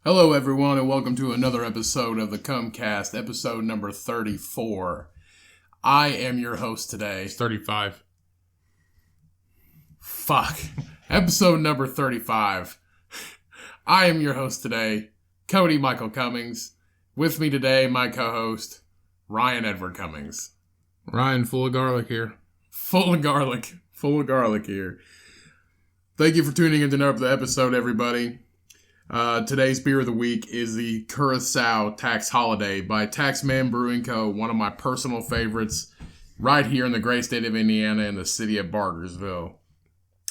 Hello, everyone, and welcome to another episode of the Cumcast, episode number 34. I am your host today. It's 35. Fuck. Episode number 35. I am your host today, Cody Michael Cummings. With me today, my co-host, Ryan Edward Cummings. Ryan, full of garlic here. Full of garlic here. Thank you for tuning in to another episode, everybody. Today's beer of the week is the Curacao Tax Holiday by Taxman Brewing Co., one of my personal favorites, right here in the great state of Indiana in the city of Bargersville.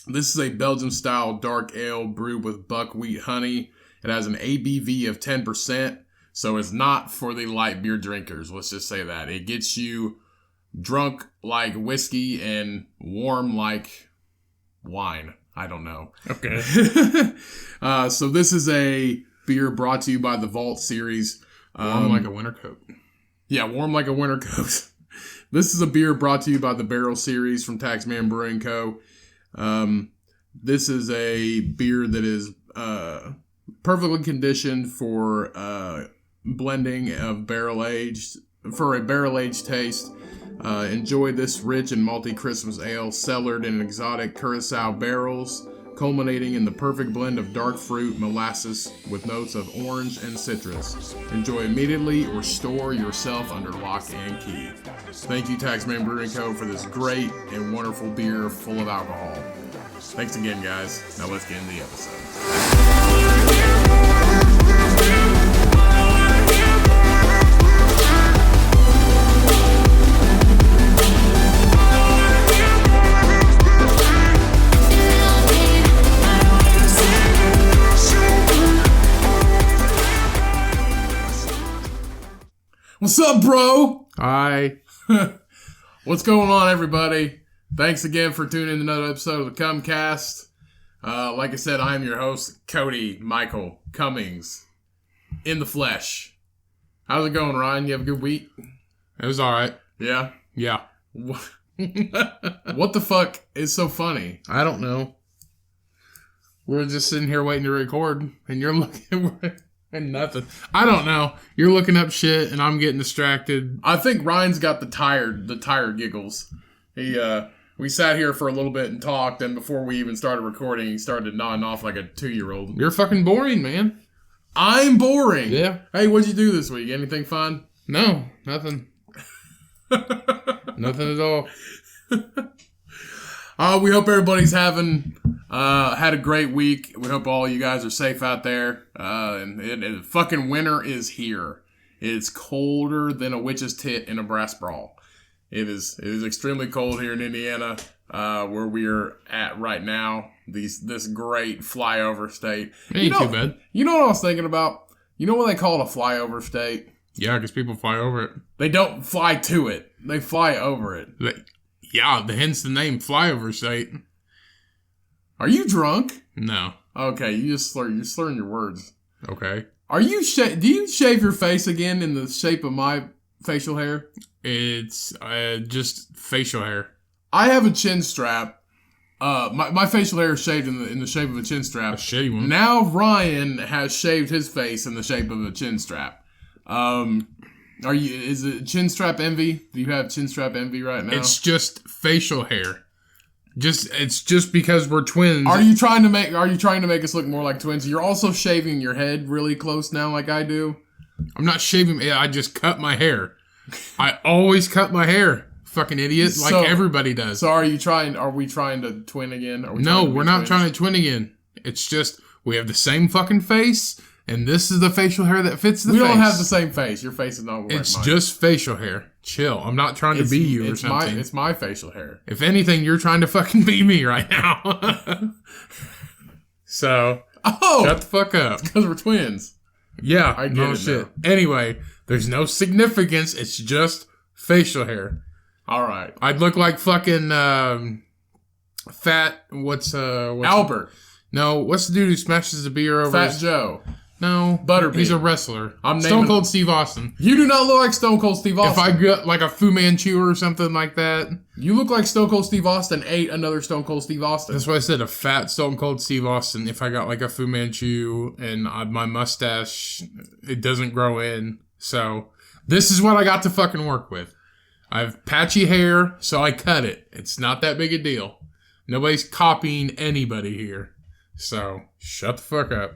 This is a Belgian-style dark ale brewed with buckwheat honey. It has an ABV of 10%, so it's not for the light beer drinkers. Let's just say that. It gets you drunk like whiskey and warm like wine. I don't know. Okay. So this is a beer brought to you by the Vault series. Warm like a winter coat. Yeah, warm like a winter coat. This is a beer brought to you by the Barrel series from Taxman Brewing Co. This is a beer that is perfectly conditioned for blending of barrel-aged, for a barrel-aged taste. Enjoy this rich and malty Christmas ale cellared in exotic Curacao barrels, culminating in the perfect blend of dark fruit molasses with notes of orange and citrus. Enjoy immediately or store yourself under lock and key. Thank you, Taxman Brewing Co., for this great and wonderful beer full of alcohol. Thanks again, guys. Now let's get into the episode. What's up, bro? Hi. What's going on, everybody? Thanks again for tuning in to another episode of the Cumcast. Like I said, I am your host, Cody Michael Cummings, in the flesh. How's it going, Ryan? You have a good week? It was alright. Yeah? Yeah. What the fuck is so funny? I don't know. We're just sitting here waiting to record, and you're looking... And nothing. I don't know. You're looking up shit, and I'm getting distracted. I think Ryan's got the tired giggles. We sat here for a little bit and talked, and before we even started recording, he started nodding off like a 2-year-old. You're fucking boring, man. I'm boring. Yeah. Hey, what'd you do this week? Anything fun? No, nothing. Nothing at all. We hope everybody's had a great week. We hope all you guys are safe out there. And fucking winter is here. It's colder than a witch's tit in a brass brawl. It is extremely cold here in Indiana, where we're at right now. This great flyover state. Ain't too bad. You know what I was thinking about? You know what they call it a flyover state? Yeah, because people fly over it. They don't fly to it. They fly over it. Yeah, hence the name flyover state. Are you drunk? No. Okay, you're slurring your words. Okay. Do you shave your face again in the shape of my facial hair? It's just facial hair. I have a chin strap. My facial hair is shaved in the shape of a chin strap. A shitty one. Now Ryan has shaved his face in the shape of a chin strap. Is it chin strap envy? Do you have chin strap envy right now? It's just facial hair. It's just because we're twins. Are you trying to make us look more like twins? You're also shaving your head really close now, like I do. I'm not shaving. I just cut my hair. I always cut my hair. Fucking idiot, like everybody does. So are we trying to twin again? No, we're not trying to twin again. It's just we have the same fucking face, and this is the facial hair that fits the face. We don't have the same face. Your face is not like mine. It's just facial hair. Chill. I'm not trying to be you or something. It's my facial hair. If anything, you're trying to fucking be me right now. So, shut the fuck up. Because we're twins. Yeah, I get it shit. now. Anyway, there's no significance. It's just facial hair. All right. I'd look like fucking fat. What's Albert? No, what's the dude who smashes the beer over? Fat Joe. No. Butterbean. He's a wrestler. I'm Stone Cold Steve Austin. You do not look like Stone Cold Steve Austin. If I got like a Fu Manchu or something like that. You look like Stone Cold Steve Austin ate another Stone Cold Steve Austin. That's why I said a fat Stone Cold Steve Austin. If I got like a Fu Manchu and my mustache, it doesn't grow in. So this is what I got to fucking work with. I have patchy hair, so I cut it. It's not that big a deal. Nobody's copying anybody here. So shut the fuck up.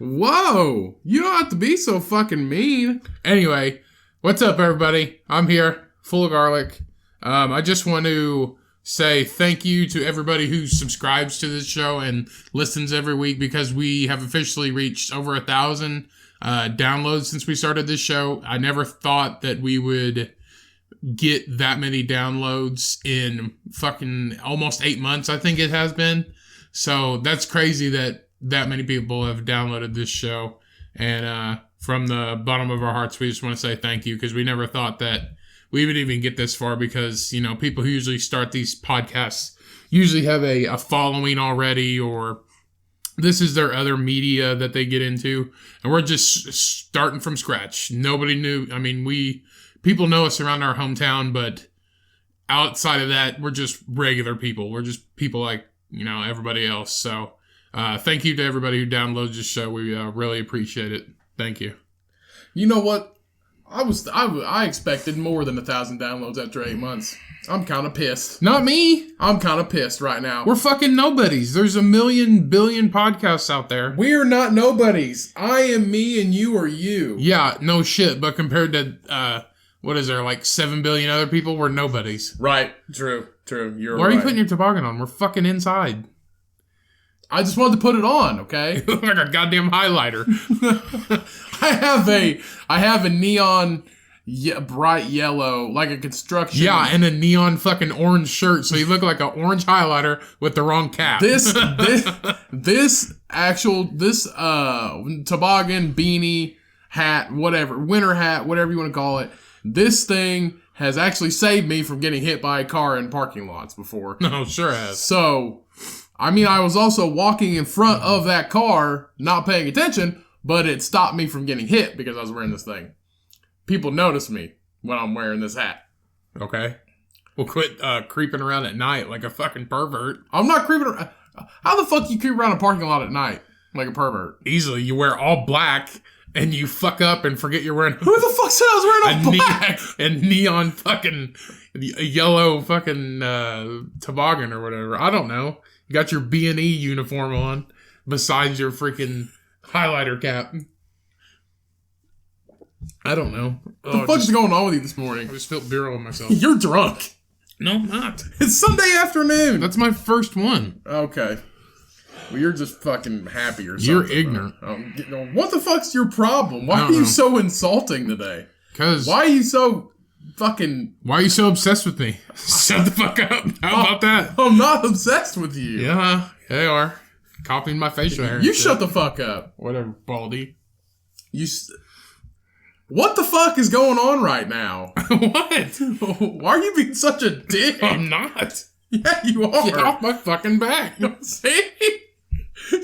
Whoa! You don't have to be so fucking mean. Anyway, what's up, everybody? I'm here, full of garlic. I just want to say thank you to everybody who subscribes to this show and listens every week, because we have officially reached over 1,000 downloads since we started this show. I never thought that we would get that many downloads in fucking almost 8 months, I think it has been. So that's crazy that many people have downloaded this show. And from the bottom of our hearts, we just want to say thank you, because we never thought that we would even get this far, because, you know, people who usually start these podcasts usually have a following already, or this is their other media that they get into. And we're just starting from scratch. Nobody knew. I mean, people know us around our hometown, but outside of that, we're just regular people. We're just people like, you know, everybody else. So thank you to everybody who downloads this show. We really appreciate it. Thank you. You know what? I expected more than 1,000 downloads after 8 months. I'm kind of pissed. Not me. I'm kind of pissed right now. We're fucking nobodies. There's a million billion podcasts out there. We're not nobodies. I am me and you are you. Yeah, no shit. But compared to, what is there, like 7 billion other people? We're nobodies. Right. True. You're Why right. are you putting your toboggan on? We're fucking inside. I just wanted to put it on, okay? You look like a goddamn highlighter. I have a neon bright yellow, like a construction. Yeah, and a neon fucking orange shirt, so you look like an orange highlighter with the wrong cap. This toboggan, beanie, hat, whatever, winter hat, whatever you want to call it. This thing has actually saved me from getting hit by a car in parking lots before. No, sure has. So, I mean, I was also walking in front of that car, not paying attention, but it stopped me from getting hit because I was wearing this thing. People notice me when I'm wearing this hat. Okay. Well, quit creeping around at night like a fucking pervert. I'm not creeping around. How the fuck you creep around a parking lot at night like a pervert? Easily. You wear all black and you fuck up and forget you're wearing... Who the fuck said I was wearing all black? And neon fucking yellow fucking toboggan or whatever. I don't know. You got your B&E uniform on besides your freaking highlighter cap. I don't know. What the fuck's going on with you this morning? I just spilled beer on myself. You're drunk. No, I'm not. It's Sunday afternoon. That's my first one. Okay. Well, you're just fucking happy or something. You're ignorant. What the fuck's your problem? Why are you so insulting today? Why are you so fucking... Why are you so obsessed with me? Shut the fuck up. How about that? I'm not obsessed with you. Yeah, they are. Copying my facial hair. You shut the fuck up. Whatever, Baldy. What the fuck is going on right now? What? Why are you being such a dick? I'm not. Yeah, you are. Get off my fucking back. See?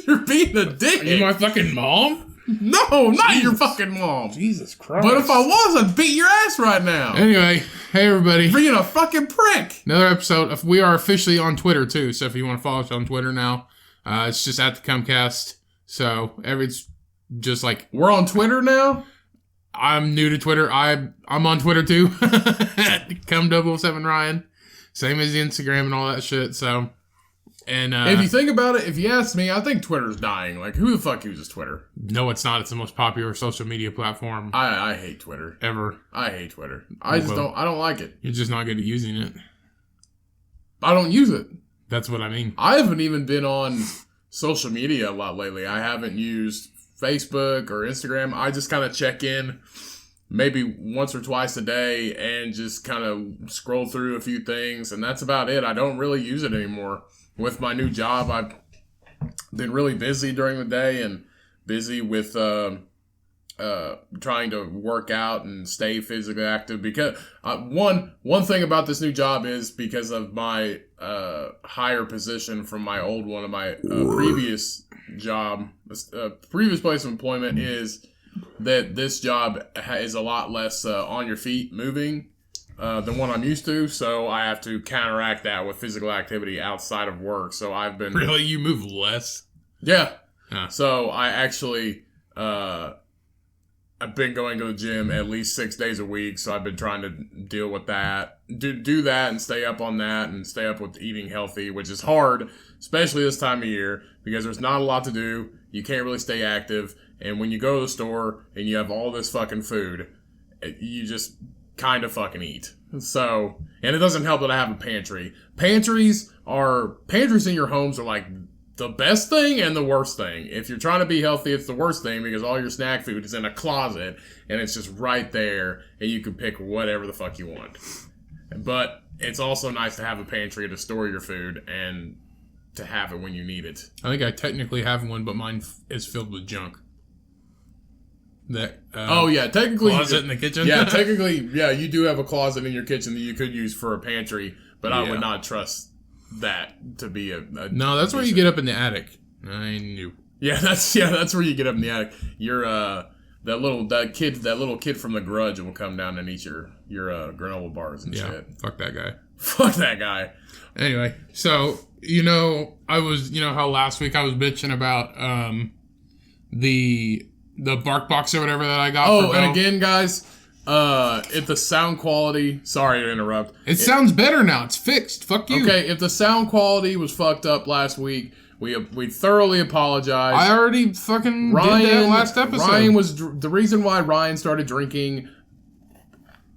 You're being a dick. Are you my fucking mom? No, not your fucking mom. Jesus Christ. But if I was, I'd beat your ass right now. Anyway, hey everybody. Being a fucking prick. Another episode. We are officially on Twitter too, so if you want to follow us on Twitter now, it's just at the Cumcast. So it's just like... We're on Twitter now? I'm new to Twitter. I'm on Twitter too. Cum007 Ryan. Same as the Instagram and all that shit. So, and if you think about it, if you ask me, I think Twitter's dying. Like, who the fuck uses Twitter? No, it's not. It's the most popular social media platform. I hate Twitter. Ever. I hate Twitter. I don't like it. You're just not good at using it. I don't use it. That's what I mean. I haven't even been on social media a lot lately. I haven't used Facebook or Instagram. I just kind of check in maybe once or twice a day and just kind of scroll through a few things, and that's about it. I don't really use it anymore. With my new job, I've been really busy during the day and busy with trying to work out and stay physically active because one thing about this new job is because of my higher position from my old one of my previous job, previous place of employment is that this job is a lot less on your feet moving than what I'm used to, so I have to counteract that with physical activity outside of work. So I've been Really? You move less? Yeah. Huh. So I actually I've been going to the gym at least 6 days a week, so I've been trying to deal with that. Do that and stay up on that and stay up with eating healthy, which is hard, especially this time of year, because there's not a lot to do. You can't really stay active, and when you go to the store and you have all this fucking food, you just kind of fucking eat. So, and it doesn't help that I have a pantry. Pantries in your homes are like the best thing and the worst thing. If you're trying to be healthy, it's the worst thing because all your snack food is in a closet and it's just right there and you can pick whatever the fuck you want. But it's also nice to have a pantry to store your food and to have it when you need it. I think I technically have one, but mine is filled with junk. That technically closet in the kitchen. Yeah, technically, you do have a closet in your kitchen that you could use for a pantry, but I would not trust that to be a no. That's where you get up in the attic. I knew. Yeah, that's where you get up in the attic. You're that little kid from The Grudge will come down and eat your granola bars and shit. Fuck that guy. Fuck that guy. Anyway, so I was how last week I was bitching about the bark box or whatever that I got. Oh, and again, guys, if the sound quality, sorry to interrupt. It sounds better now. It's fixed. Fuck you. Okay, if the sound quality was fucked up last week, we thoroughly apologize. I already fucking did that last episode. Ryan was the reason why Ryan started drinking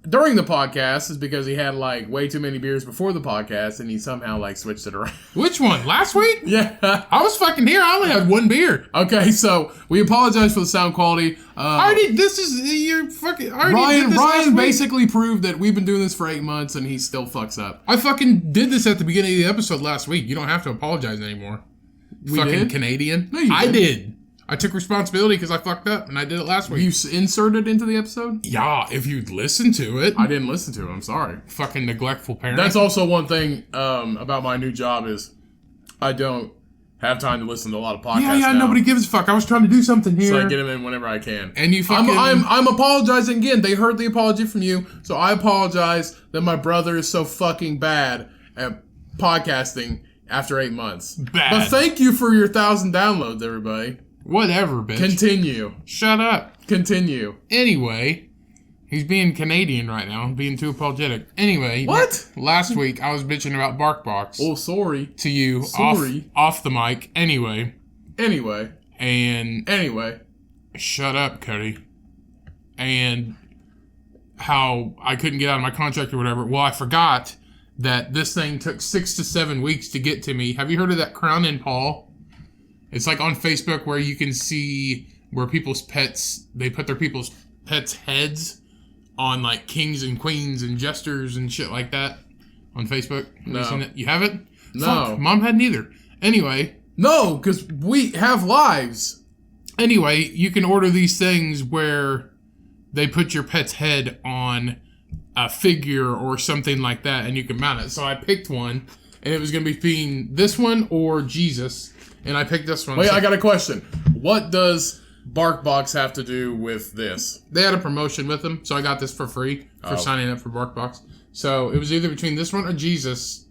during the podcast is because he had like way too many beers before the podcast and he somehow like switched it around. Which one? Last week? Yeah. I was fucking here. I only had one beer. Okay, so we apologize for the sound quality. Ryan basically proved that we've been doing this for 8 months and he still fucks up. I fucking did this at the beginning of the episode last week. You don't have to apologize anymore. We fucking did? Canadian. No, you didn't. I did. I took responsibility because I fucked up, and I did it last week. You inserted into the episode? Yeah, if you'd listen to it. I didn't listen to it. I'm sorry. Fucking neglectful parent. That's also one thing about my new job is I don't have time to listen to a lot of podcasts now. Nobody gives a fuck. I was trying to do something here. So I get them in whenever I can. And you fucking... I'm apologizing again. They heard the apology from you, so I apologize that my brother is so fucking bad at podcasting after 8 months. Bad. But thank you for your 1,000 downloads, everybody. Whatever, bitch. Continue. Shut up. Continue. Anyway, he's being Canadian right now, being too apologetic. Anyway. What? Last week, I was bitching about BarkBox. Oh, sorry. To you. Sorry. Off the mic. Anyway. Anyway. Shut up, Cody. And how I couldn't get out of my contract or whatever. Well, I forgot that this thing took 6 to 7 weeks to get to me. Have you heard of that Crown and Paul? It's like on Facebook where you can see where people's pets, they put their people's pets' heads on like kings and queens and jesters and shit like that on Facebook. No. You seen it? You haven't? No. Fuck, Mom hadn't either. Anyway. No, because we have lives. Anyway, you can order these things where they put your pet's head on a figure or something like that and you can mount it. So I picked one and it was going to be between this one or Jesus. And I picked this one. Wait, I got a question. What does BarkBox have to do with this? They had a promotion with them, so I got this for free for signing up for BarkBox. So it was either between this one or Jesus,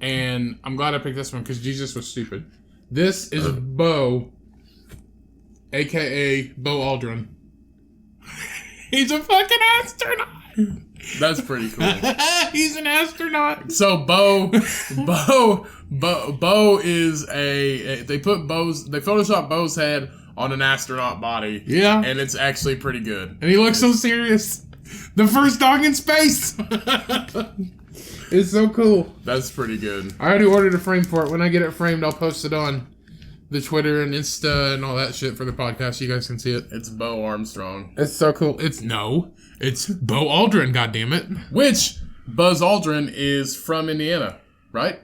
and I'm glad I picked this one because Jesus was stupid. This is Bo, a.k.a. Bo Aldrin. He's a fucking astronaut. That's pretty cool. He's an astronaut. So Bo is they Photoshop Bo's head on an astronaut body. Yeah. And it's actually pretty good. And he looks so serious. The first dog in space. It's so cool. That's pretty good. I already ordered a frame for it. When I get it framed, I'll post it on the Twitter and Insta and all that shit for the podcast. You guys can see it. It's Bo Armstrong. It's so cool. It's Bo Aldrin, goddammit. Which Buzz Aldrin is from Indiana, right?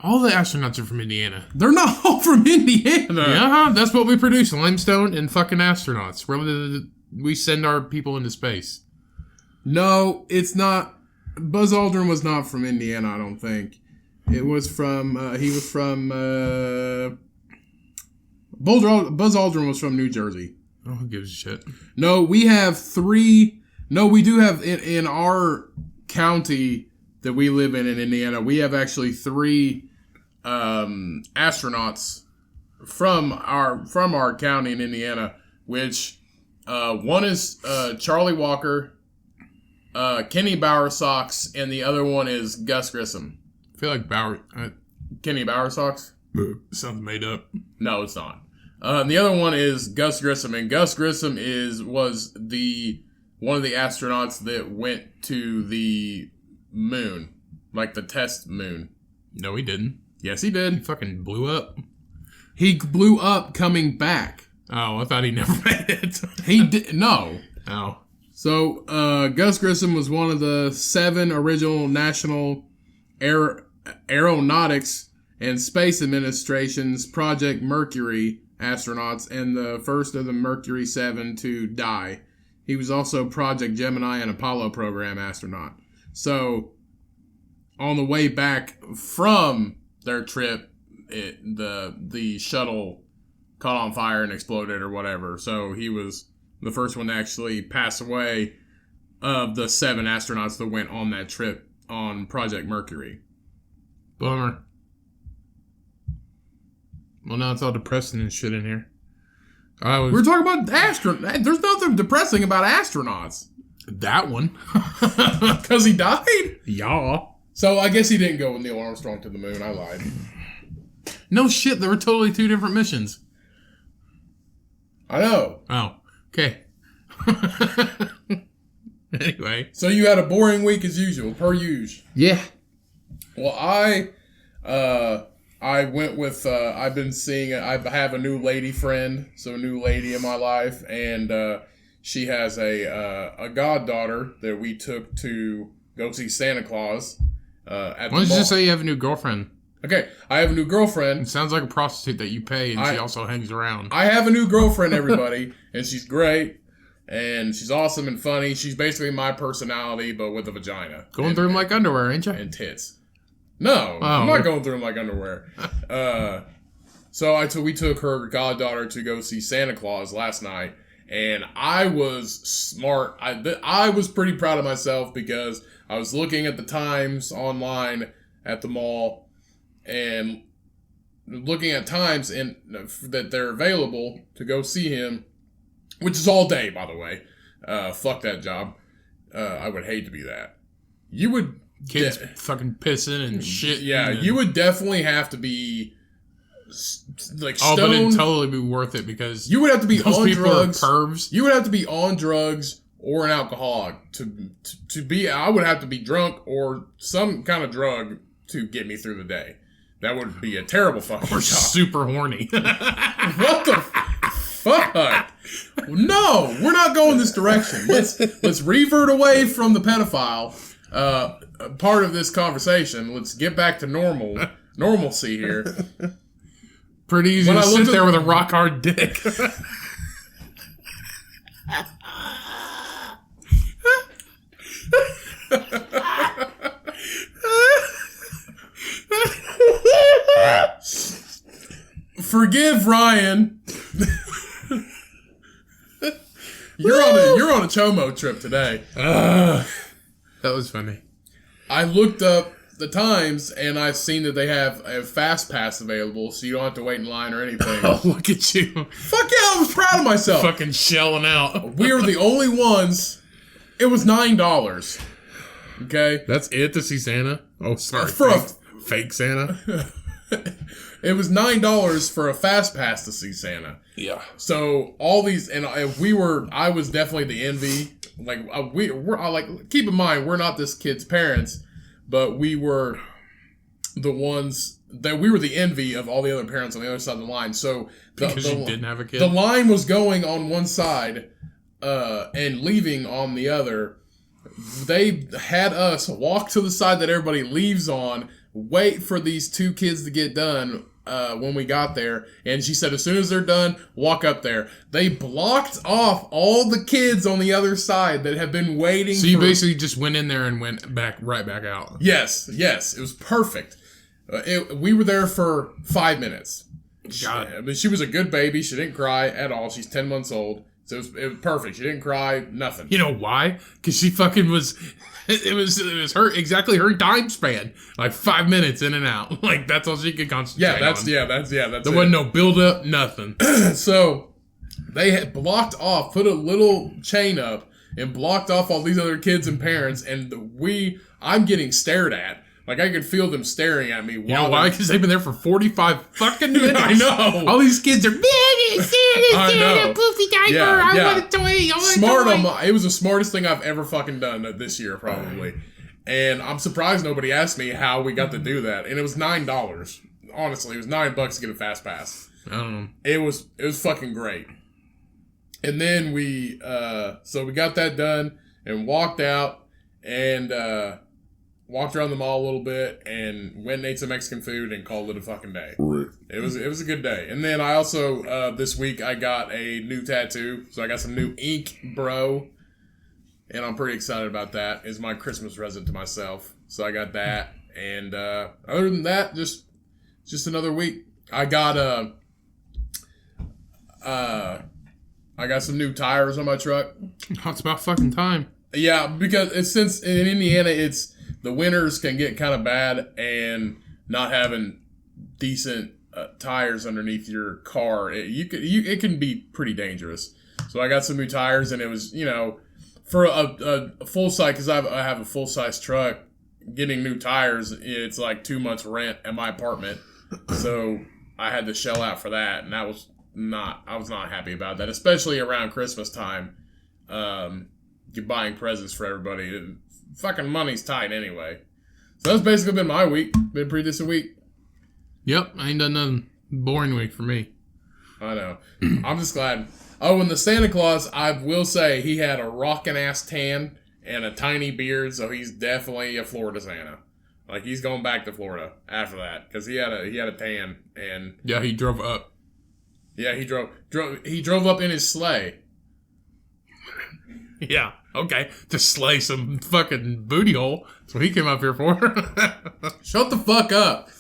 All the astronauts are from Indiana. They're not all from Indiana. Yeah, that's what we produce. Limestone and fucking astronauts. we send our people into space. No, it's not. Buzz Aldrin was not from Indiana, I don't think. It was from, he was from, Buzz Aldrin was from New Jersey. Oh, who gives a shit? No, we have three. No, we do have in our county that we live in Indiana. We have actually three astronauts from our county in Indiana. Which one is Charlie Walker, Kenny Bowersox, and the other one is Gus Grissom. I feel like Kenny Bowersox? Sounds made up. No, it's not. The other one is Gus Grissom, and Gus Grissom was one of the astronauts that went to the moon, like the test moon. No, he didn't. Yes, he He did. fucking blew up. He blew up coming back. Oh, I thought he never made it. He did no. Oh, So Gus Grissom was one of the 7 original National Aeronautics and Space Administration's Project Mercury astronauts, and the first of the Mercury 7 to die. He was also Project Gemini and Apollo program astronaut. So, on the way back from their trip, the shuttle caught on fire and exploded or whatever. So he was the first one to actually pass away of the 7 astronauts that went on that trip on Project Mercury. bummer. Well, now it's all depressing and shit in here. We're talking about astronauts. There's nothing depressing about astronauts. That one. Because he died? Yeah. So I guess he didn't go with Neil Armstrong to the moon. I lied. No shit, there were totally 2 different missions. I know. Oh, okay. Anyway. So you had a boring week as usual, per usual. Yeah. Well, I went with, I have a new lady friend, so a new lady in my life, and she has a goddaughter that we took to go see Santa Claus at the Why did you mall. just say you have a new girlfriend? Okay, I have a new girlfriend. It sounds like a prostitute that you pay and she also hangs around. I have a new girlfriend, everybody, and she's great, and she's awesome and funny. She's basically my personality, but with a vagina. Going through them like underwear, ain't you? And tits. No, I'm not going through them like underwear. So we took her goddaughter to go see Santa Claus last night, and I was smart. I was pretty proud of myself because I was looking at the times online at the mall and looking at times that they're available to go see him, which is all day, by the way. Fuck that job. I would hate to be that. You would... Kids fucking pissing and shit. Yeah, you would definitely have to be like stoned. Oh, but it'd totally be worth it because you would have to be those on people drugs. Are pervs. You would have to be on drugs or an alcoholic to be. I would have to be drunk or some kind of drug to get me through the day. That would be a terrible fucking Or job. super horny. What the fuck? No, we're not going this direction. Let's revert away from the pedophile part of this conversation. Let's get back to normalcy here. Pretty easy to sit there with a rock hard dick. Forgive Ryan. You're on a Chomo trip today. That was funny. I looked up the times and I've seen that they have a fast pass available, so you don't have to wait in line or anything. Oh, look at you. Fuck yeah, I was proud of myself. Fucking shelling out. We were the only ones. It was $9. Okay? That's it to see Santa? Oh, sorry. For fake Santa? It was $9 for a fast pass to see Santa. Yeah. So all these, and I was definitely the envy. Like we're keep in mind we're not this kid's parents, but we were the ones that we were the envy of all the other parents on the other side of the line. So because you didn't have a kid. The line was going on one side, and leaving on the other. They had us walk to the side that everybody leaves on, wait for these 2 kids to get done, when we got there, and she said as soon as they're done, walk up there. They blocked off all the kids on the other side that have been waiting. So you basically just went in there and went right back out. Yes, it was perfect. We were there for 5 minutes. God. I mean, she was a good baby. She didn't cry at all. She's 10 months old. So it was perfect. She didn't cry, nothing. You know why? Because she fucking was... It was exactly her time span. Like 5 minutes in and out. Like, that's all she could concentrate on. That's There it. wasn't no build-up, nothing. So, they had blocked off, put a little chain up, and blocked off all these other kids and parents, and I'm getting stared at. Like, I could feel them staring at me. You know why? Because they've been there for 45 fucking minutes. I know. All these kids are, I know. poopy diaper, I want a toy, Smart on my, it was the smartest thing I've ever fucking done this year, probably. And I'm surprised nobody asked me how we got to do that. And it was $9. Honestly, it was $9 to get a fast pass. I don't know. It was fucking great. And then we got that done and walked out and walked around the mall a little bit and went and ate some Mexican food and called it a fucking day. Right. It was a good day. And then I also this week I got a new tattoo. So I got some new ink, bro. And I'm pretty excited about that. It's my Christmas present to myself. So I got that. And other than that, just another week. I got some new tires on my truck. It's about fucking time. Yeah, because since in Indiana the winters can get kind of bad, and not having decent tires underneath your car, it can be pretty dangerous. So I got some new tires, and it was, for a full size, because I have a full size truck. Getting new tires, it's like 2 months rent at my apartment, so I had to shell out for that, and I was not happy about that, especially around Christmas time. You're buying presents for everybody. Fucking money's tight anyway. So that's basically been my week. Been a pretty decent week. Yep, I ain't done nothing. Boring week for me. I know. I'm just glad. Oh, and the Santa Claus, I will say, he had a rockin' ass tan and a tiny beard, so he's definitely a Florida Santa. Like, he's going back to Florida after that, because he had a tan, and Yeah, he drove up. yeah, he drove up in his sleigh. Yeah, okay. To slay some fucking booty hole. That's what he came up here for. Shut the fuck up.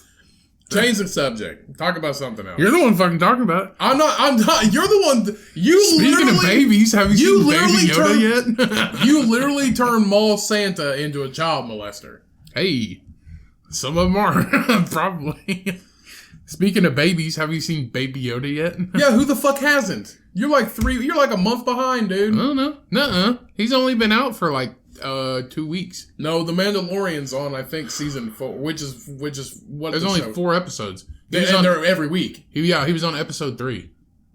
Change the subject. Talk about something else. You're the one fucking talking about it. I'm not. You're the one. Speaking of babies, have you seen Baby Yoda yet? You literally turned Mall Santa into a child molester. Hey, some of them are. Probably. Speaking of babies, have you seen Baby Yoda yet? Yeah, who the fuck hasn't? You're like a month behind, dude. I don't know. Nuh-uh. He's only been out for like 2 weeks. No, The Mandalorian's on, I think, season 4, which is what There's only 4 episodes. They're every week. He was on episode 3.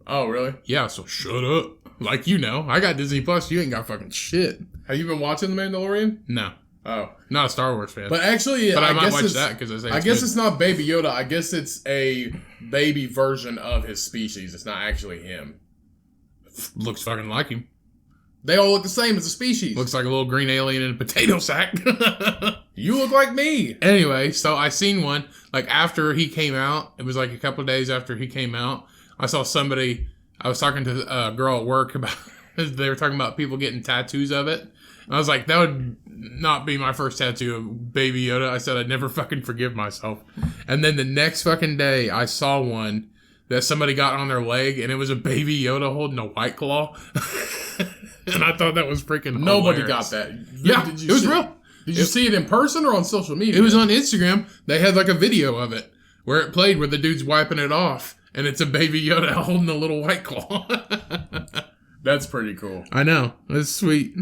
Oh, really? Yeah, so shut up. Like, I got Disney Plus. You ain't got fucking shit. Have you been watching The Mandalorian? No. Oh. Not a Star Wars fan. But actually, I might guess watch it's, that because I guess it's not Baby Yoda. I guess it's a baby version of his species. It's not actually him. Looks fucking like him. They all look the same as a species. Looks like a little green alien in a potato sack. You look like me. Anyway, so I seen one, like, after he came out. It was like a couple of days after he came out. I saw somebody, I was talking to a girl at work about, they were talking about people getting tattoos of it. And I was like, that would not be my first tattoo of Baby Yoda. I said I'd never fucking forgive myself. And then the next fucking day, I saw one that somebody got on their leg, and it was a Baby Yoda holding a White Claw. And I thought that was freaking Nobody hilarious. got that. Yeah, it was real. Did you see it in person or on social media? It was on Instagram. They had like a video of it where it played where the dude's wiping it off, and it's a Baby Yoda holding a little White Claw. That's pretty cool. I know. It's sweet.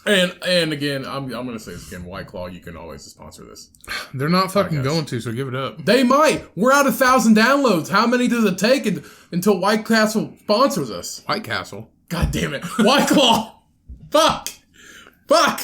And again, I'm going to say this again, White Claw, you can always sponsor this. They're not fucking going to, so give it up. They might. We're at 1,000 downloads. How many does it take until White Castle sponsors us? White Castle? God damn it. White Claw. Fuck. Well,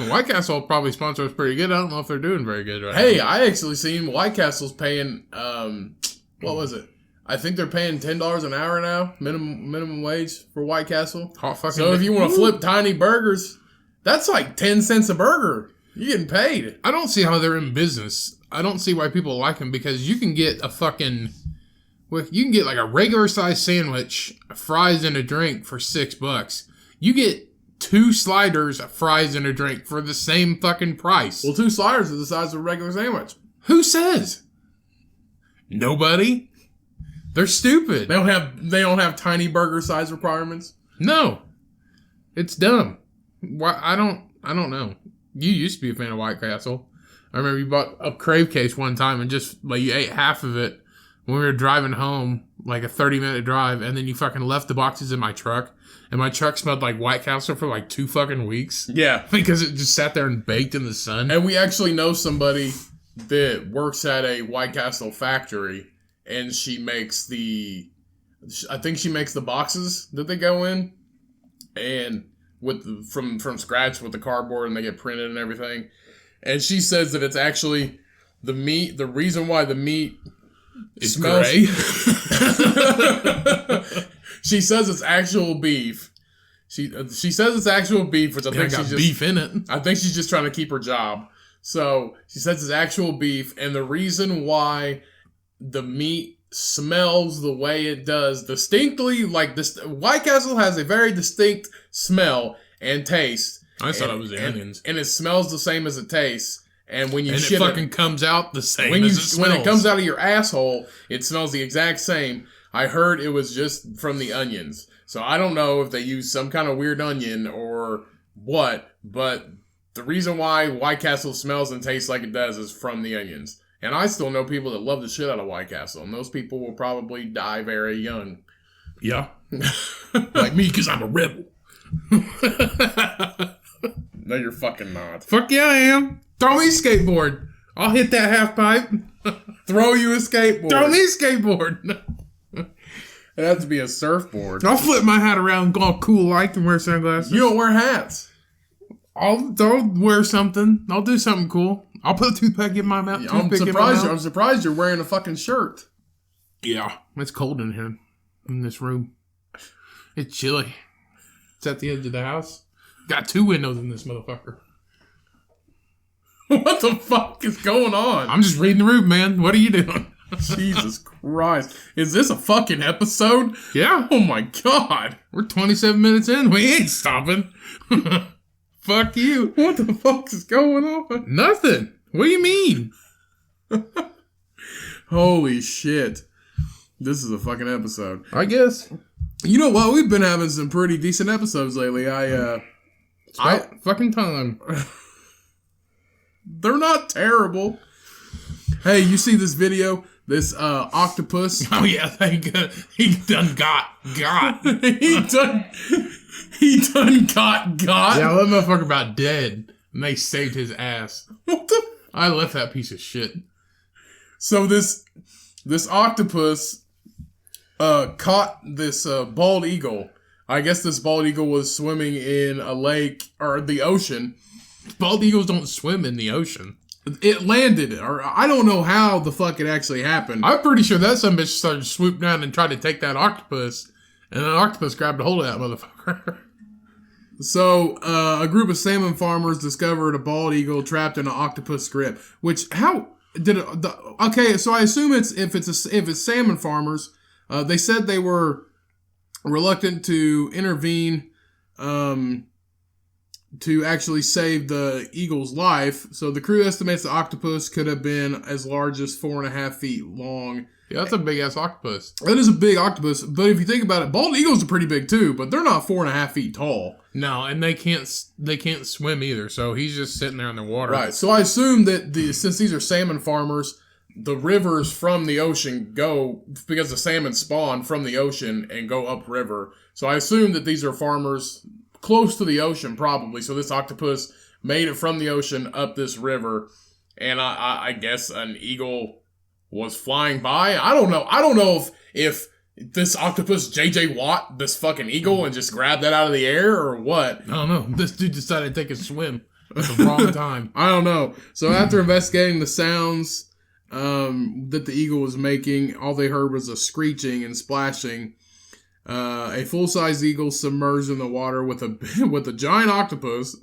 White Castle will probably sponsor us pretty good. I don't know if they're doing very good right now. Hey, I actually seen White Castle's paying, what was it? I think they're paying $10 an hour now, minimum wage for White Castle. Hot fucking So if you want to flip tiny burgers, that's like 10 cents a burger. You're getting paid. I don't see how they're in business. I don't see why people like them, because you can get a fucking... You can get like a regular size sandwich, fries, and a drink for $6. You get 2 sliders, fries, and a drink for the same fucking price. Well, 2 sliders are the size of a regular sandwich. Who says? Nobody. They're stupid. They don't have tiny burger size requirements. No, it's dumb. Why? I don't know. You used to be a fan of White Castle. I remember you bought a Crave case one time and just like you ate half of it when we were driving home, like a 30-minute drive, and then you fucking left the boxes in my truck, and my truck smelled like White Castle for like 2 fucking weeks. Yeah, because it just sat there and baked in the sun. And we actually know somebody that works at a White Castle factory, and she makes I think she makes the boxes that they go in, and from scratch with the cardboard, and they get printed and everything. And she says that it's actually the meat. The reason why the meat smells gray. She says it's actual beef. She says it's actual beef, which I think she's just beef in it. I think she's just trying to keep her job. So she says it's actual beef, and the reason why the meat smells the way it does, distinctly, like this, White Castle has a very distinct smell and taste. I thought it was the onions, and it smells the same as it tastes. And when you and shit it fucking comes out the same when as it smells. When it comes out of your asshole, it smells the exact same. I heard it was just from the onions. So I don't know if they use some kind of weird onion or what, but the reason why White Castle smells and tastes like it does is from the onions. And I still know people that love the shit out of White Castle, and those people will probably die very young. Yeah. Like me, because I'm a rebel. No, you're fucking not. Fuck yeah, I am. Throw me a skateboard. I'll hit that half pipe. Throw you a skateboard. Throw me a skateboard. It has to be a surfboard. I'll flip my hat around and go all cool like and wear sunglasses. You don't wear hats. I'll wear something. I'll do something cool. I'll put a toothpick in my mouth. I'm surprised you're wearing a fucking shirt. Yeah. It's cold in here. In this room. It's chilly. It's at the edge of the house. Got 2 windows in this motherfucker. What the fuck is going on? I'm just reading the room, man. What are you doing? Jesus Christ. Is this a fucking episode? Yeah. Oh my God. We're 27 minutes in. We ain't stopping. Fuck you. What the fuck is going on? Nothing. What do you mean? Holy shit. This is a fucking episode. I guess. You know what? We've been having some pretty decent episodes lately. It's about fucking time. They're not terrible. Hey, you see this video? This octopus. Oh yeah, thank God. He done got. he done got. Yeah, that motherfucker about dead. And they saved his ass. What the? I left that piece of shit. So this octopus caught this bald eagle. I guess this bald eagle was swimming in a lake or the ocean. Bald eagles don't swim in the ocean. It landed, or I don't know how the fuck it actually happened. I'm pretty sure that some bitch started to swoop down and try to take that octopus, and an octopus grabbed a hold of that motherfucker. So, a group of salmon farmers discovered a bald eagle trapped in an octopus grip. Which, how did it? Okay, so I assume if it's salmon farmers, they said they were reluctant to intervene, to actually save the eagle's life. So the crew estimates the octopus could have been as large as 4.5 feet long. Yeah, that's a big ass octopus. That is a big octopus, but if you think about it, bald eagles are pretty big too, but they're not 4.5 feet tall. No, and they can't swim either. So he's just sitting there in the water. Right. So I assume that since these are salmon farmers, the rivers from the ocean go because the salmon spawn from the ocean and go upriver. So I assume that these are farmers close to the ocean, probably. So this octopus made it from the ocean up this river, and I guess an eagle was flying by. I don't know. I don't know if this octopus JJ Watt this fucking eagle and just grabbed that out of the air or what. I don't know. This dude decided to take a swim at the wrong time. I don't know. So after investigating the sounds that the eagle was making, all they heard was a screeching and splashing. A full-size eagle submerged in the water with a giant octopus.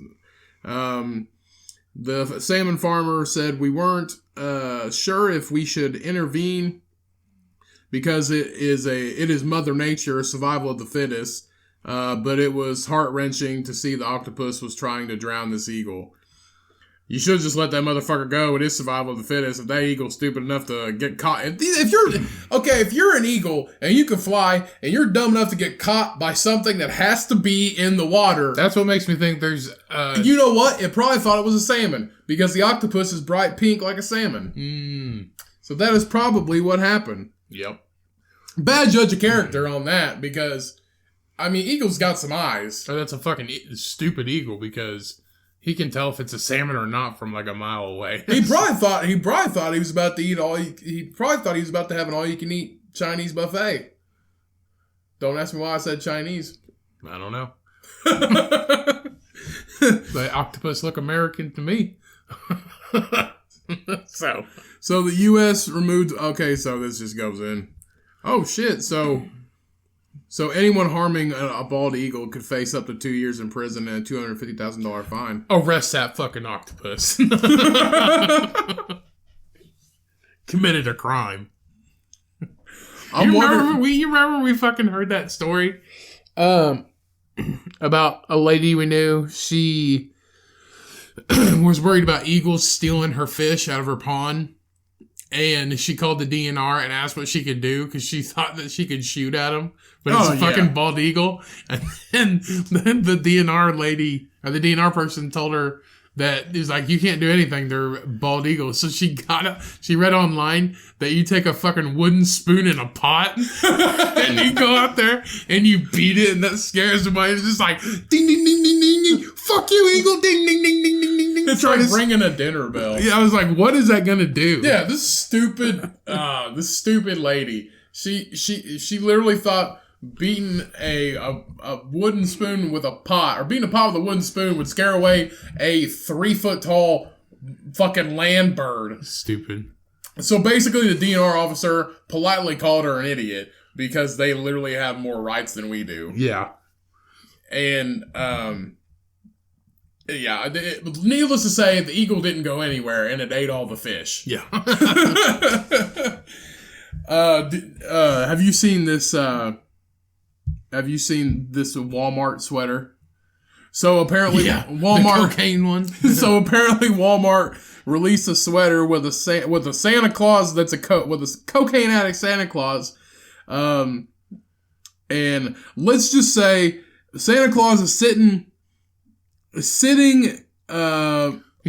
The salmon farmer said, "We weren't sure if we should intervene because it is Mother Nature, survival of the fittest. But it was heart-wrenching to see the octopus was trying to drown this eagle. You should just let that motherfucker go. It is survival of the fittest. If that eagle's stupid enough to get caught, if you're an eagle and you can fly and you're dumb enough to get caught by something that has to be in the water, That's what makes me think there's... you know what? It probably thought it was a salmon because the octopus is bright pink like a salmon. So that is probably what happened. Yep. Bad judge of character on that because, I mean, eagles got some eyes. So that's a fucking stupid eagle because he can tell if it's a salmon or not from like a mile away. He probably thought he was about to eat he probably thought he was about to have an all-you-can-eat Chinese buffet. Don't ask me why I said Chinese. I don't know. The octopus look American to me. So the U.S. removed... Okay, so this just goes in. Oh, shit. So anyone harming a bald eagle could face up to 2 years in prison and a $250,000 fine. Arrest that fucking octopus. Committed a crime. You remember we fucking heard that story? About a lady we knew. She was worried about eagles stealing her fish out of her pond. And she called the DNR and asked what she could do because she thought that she could shoot at him. But it's a fucking bald eagle. And then the DNR lady, or the DNR person told her that he's like, you can't do anything. They're bald eagles. So she read online that you take a fucking wooden spoon in a pot and you go out there and you beat it and that scares somebody. It's just like, ding, ding, ding, ding, ding, ding. Fuck you, eagle. Ding, ding, ding, ding, ding, ding, ding. It's like ringing a dinner bell. Yeah, I was like, what is that going to do? Yeah, this stupid lady. She literally thought beating a wooden spoon with a pot, or beating a pot with a wooden spoon would scare away a 3-foot tall fucking land bird. Stupid. So basically the DNR officer politely called her an idiot because they literally have more rights than we do. Yeah. And, needless to say, the eagle didn't go anywhere and it ate all the fish. Yeah. Have you seen this, Walmart sweater? So apparently Walmart... The cocaine one. So apparently Walmart released a sweater with a Santa Claus with a cocaine addict Santa Claus. And let's just say Santa Claus is sitting He's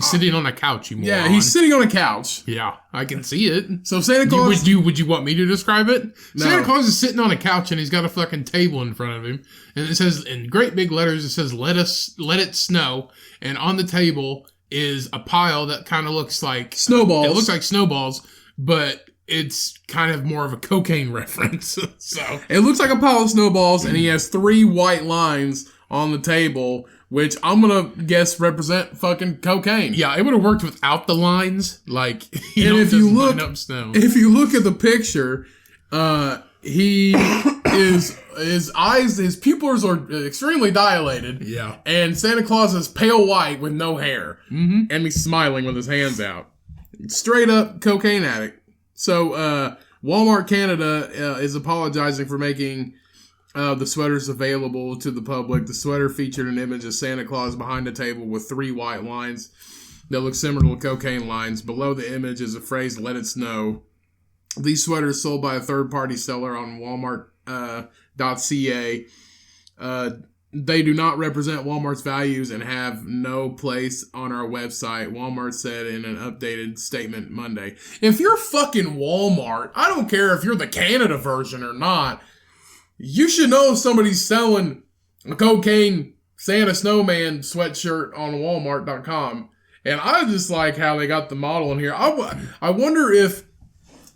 sitting on a couch, you moron. Yeah, he's sitting on a couch. Yeah, I can see it. So Santa Claus... Would you want me to describe it? No. Santa Claus is sitting on a couch and he's got a fucking table in front of him. And it says, in great big letters, it says, let it snow. And on the table is a pile that kind of looks like... snowballs. It looks like snowballs, but it's kind of more of a cocaine reference. So it looks like a pile of snowballs, and he has 3 white lines on the table, which I'm gonna guess represent fucking cocaine. Yeah, it would have worked without the lines. Like, if you look at the picture, his pupils are extremely dilated. Yeah, and Santa Claus is pale white with no hair, and he's smiling with his hands out. Straight up cocaine addict. So Walmart Canada is apologizing for making the sweaters available to the public. The sweater featured an image of Santa Claus behind a table with 3 white lines that look similar to cocaine lines. Below the image is a phrase, "Let it snow." These sweaters sold by a third-party seller on Walmart.ca. They do not represent Walmart's values and have no place on our website, Walmart said in an updated statement Monday. If you're fucking Walmart, I don't care if you're the Canada version or not, you should know if somebody's selling a cocaine Santa Snowman sweatshirt on Walmart.com. And I just like how they got the model in here. I wonder if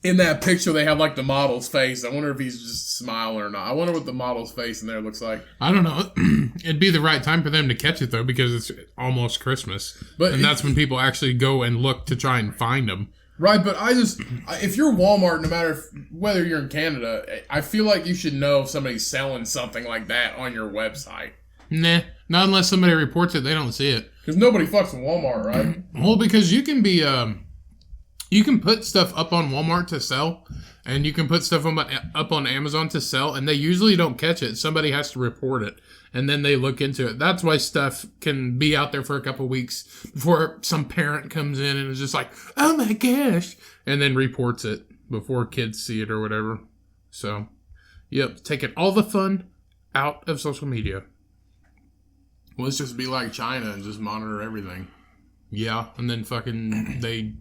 in that picture they have like the model's face. I wonder if he's just smiling or not. I wonder what the model's face in there looks like. I don't know. It'd be the right time for them to catch it though, because it's almost Christmas. And that's when people actually go and look to try and find them. Right, but if you're Walmart, no matter whether you're in Canada, I feel like you should know if somebody's selling something like that on your website. Nah, not unless somebody reports it, they don't see it. Because nobody fucks in Walmart, right? Well, because you can be, you can put stuff up on Walmart to sell, and you can put stuff up on Amazon to sell, and they usually don't catch it. Somebody has to report it, and then they look into it. That's why stuff can be out there for a couple of weeks before some parent comes in and is just like, oh my gosh, and then reports it before kids see it or whatever. So, yep, taking all the fun out of social media. Well, let's just be like China and just monitor everything. Yeah, and then fucking they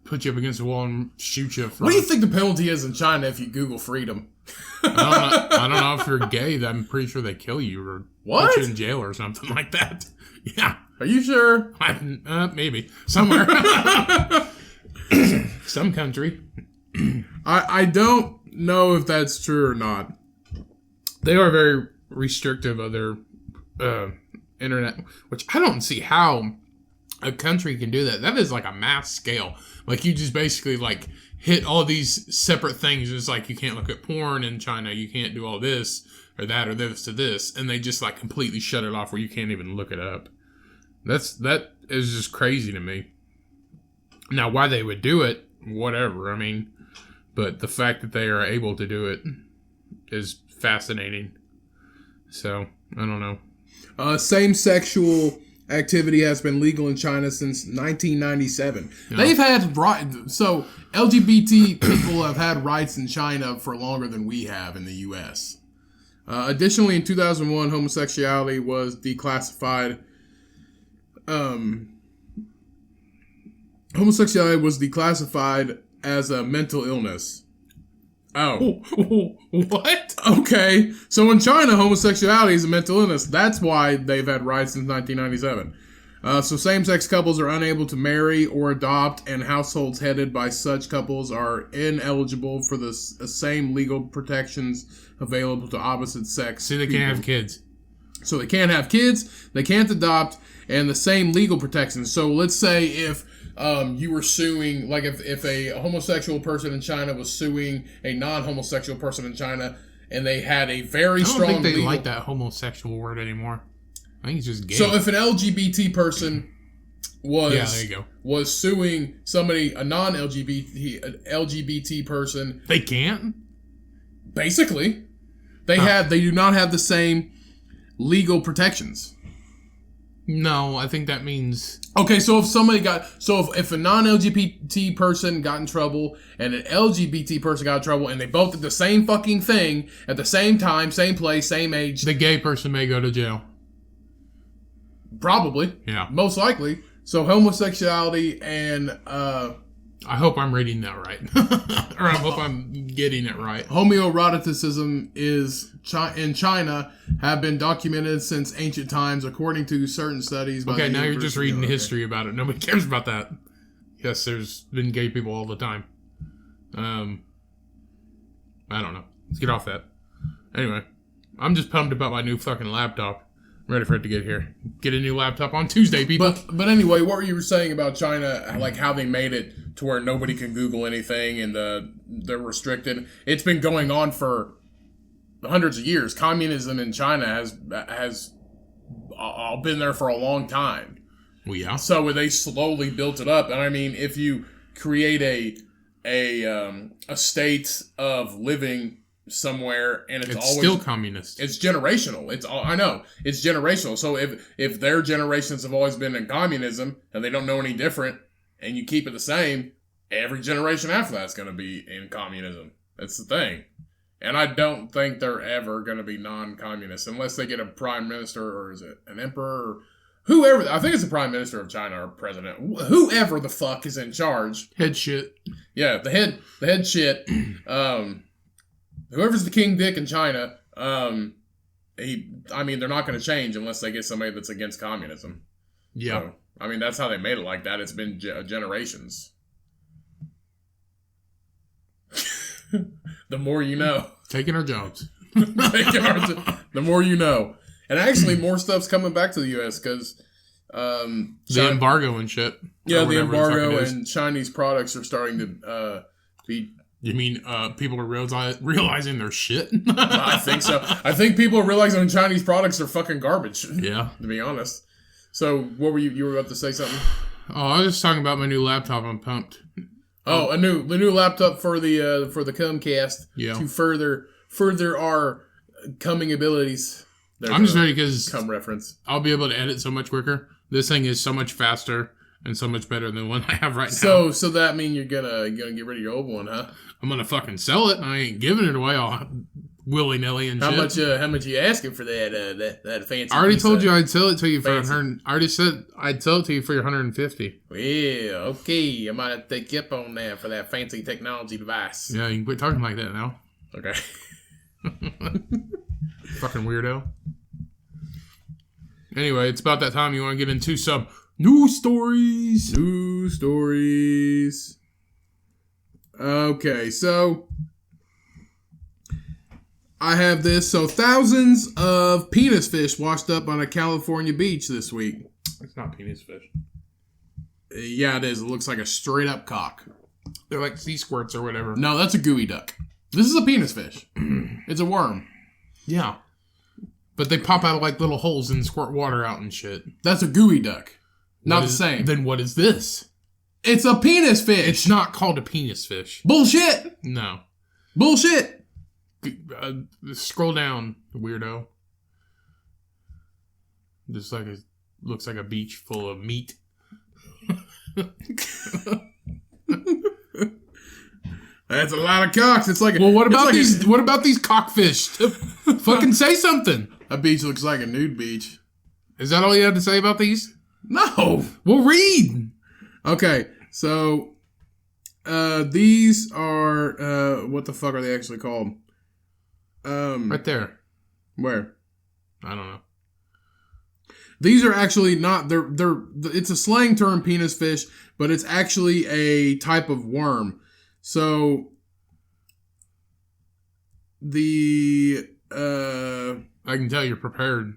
put you up against the wall and shoot you. What do you think the penalty is in China if you Google freedom? I don't know if you're gay. I'm pretty sure they kill you or put you in jail or something like that. Yeah. Are you sure? Maybe. Somewhere. Some country. I don't know if that's true or not. They are very restrictive of their internet, which I don't see how a country can do that. That is like a mass scale. Like you just basically like hit all these separate things. It's like you can't look at porn in China. You can't do all this or that or this to this. And they just like completely shut it off where you can't even look it up. That is just crazy to me. Now, why they would do it, whatever. I mean, but the fact that they are able to do it is fascinating. So, I don't know. Same-sexual activity has been legal in China since 1997. Yeah. They've had so LGBT people have had rights in China for longer than we have in the U.S. Additionally, in 2001, homosexuality was declassified. Homosexuality was declassified as a mental illness. Oh. What? Okay. So in China, homosexuality is a mental illness. That's why they've had rights since 1997. So same-sex couples are unable to marry or adopt, and households headed by such couples are ineligible for the same legal protections available to opposite sex. See, they can't have kids. So they can't have kids, they can't adopt, and the same legal protections. So let's say if you were suing, like if a homosexual person in China was suing a non-homosexual person in China, and they had a very strong I don't think they like that homosexual word anymore. I think it's just gay. So if an LGBT person there you go. was suing somebody, a non-LGBT person, they can't? Basically. They do not have the same legal protections. No, I think that means... Okay, so if if a non-LGBT person got in trouble and an LGBT person got in trouble and they both did the same fucking thing at the same time, same place, same age... The gay person may go to jail. Probably. Yeah. Most likely. So homosexuality and... I hope I'm reading that right. Or I hope I'm getting it right. Homoeroticism in China have been documented since ancient times, according to certain studies. By Now you're just reading history about it. Nobody cares about that. Yes, there's been gay people all the time. I don't know. Let's get off that. Anyway, I'm just pumped about my new fucking laptop. I'm ready for it to get here. Get a new laptop on Tuesday, people. But anyway, what were you saying about China? Like how they made it to where nobody can Google anything and they're restricted. It's been going on for hundreds of years. Communism in China has been there for a long time. Well, yeah. So they slowly built it up, and I mean, if you create a state of living somewhere and it's always still communist. It's generational. I know it's generational. So if their generations have always been in communism and they don't know any different, and you keep it the same, every generation after that's going to be in communism. That's the thing. And I don't think they're ever going to be non-communist unless they get a prime minister, or is it an emperor, or whoever. I think it's the prime minister of China or president. Whoever the fuck is in charge. Head shit. Yeah, the head shit. Whoever's the king dick in China, they're not going to change unless they get somebody that's against communism. Yeah. So, that's how they made it like that. It's been generations. The more you know. Taking our jobs. The more you know. And actually, more stuff's coming back to the U.S. because... the embargo and shit. Yeah, the embargo and Chinese products are starting to be You mean people are realizing their shit? I think so. I think people are realizing Chinese products are fucking garbage. Yeah. To be honest. So, what were you were about to say something? Oh, I was just talking about my new laptop. I'm pumped. Oh, the new laptop for the Comcast. Yeah. To further our coming abilities. I'm just ready because cum reference. I'll be able to edit so much quicker. This thing is so much faster and so much better than the one I have right now. So that mean you're gonna get rid of your old one, huh? I'm gonna fucking sell it. And I ain't giving it away all willy nilly and shit. How much you asking for that fancy? I already told you I'd sell it to you for 100. I already said I'd sell it to you for your 150. Yeah, okay. I might have to take you up on that for that fancy technology device. Yeah, you can quit talking like that now. Okay. Fucking weirdo. Anyway, it's about that time you want to get into some news stories. News stories. Okay, so I have this. So thousands of penis fish washed up on a California beach this week. It's not penis fish. Yeah, it is. It looks like a straight up cock. They're like sea squirts or whatever. No, that's a gooey duck. This is a penis fish. It's a worm. Yeah. But they pop out of like little holes and squirt water out and shit. That's a gooey duck. Not the same. Then what is this? It's a penis fish. It's not called a penis fish. Bullshit. No. Bullshit. Scroll down, weirdo. Just like looks like a beach full of meat. That's a lot of cocks. It's like what about these? What about these cockfish? Fucking say something. A beach looks like a nude beach. Is that all you had to say about these? No. Well, read. Okay, so these are what the fuck are they actually called? Right there. Where? I don't know. These are actually not. They're. It's a slang term, penis fish, but it's actually a type of worm. So the I can tell you're prepared.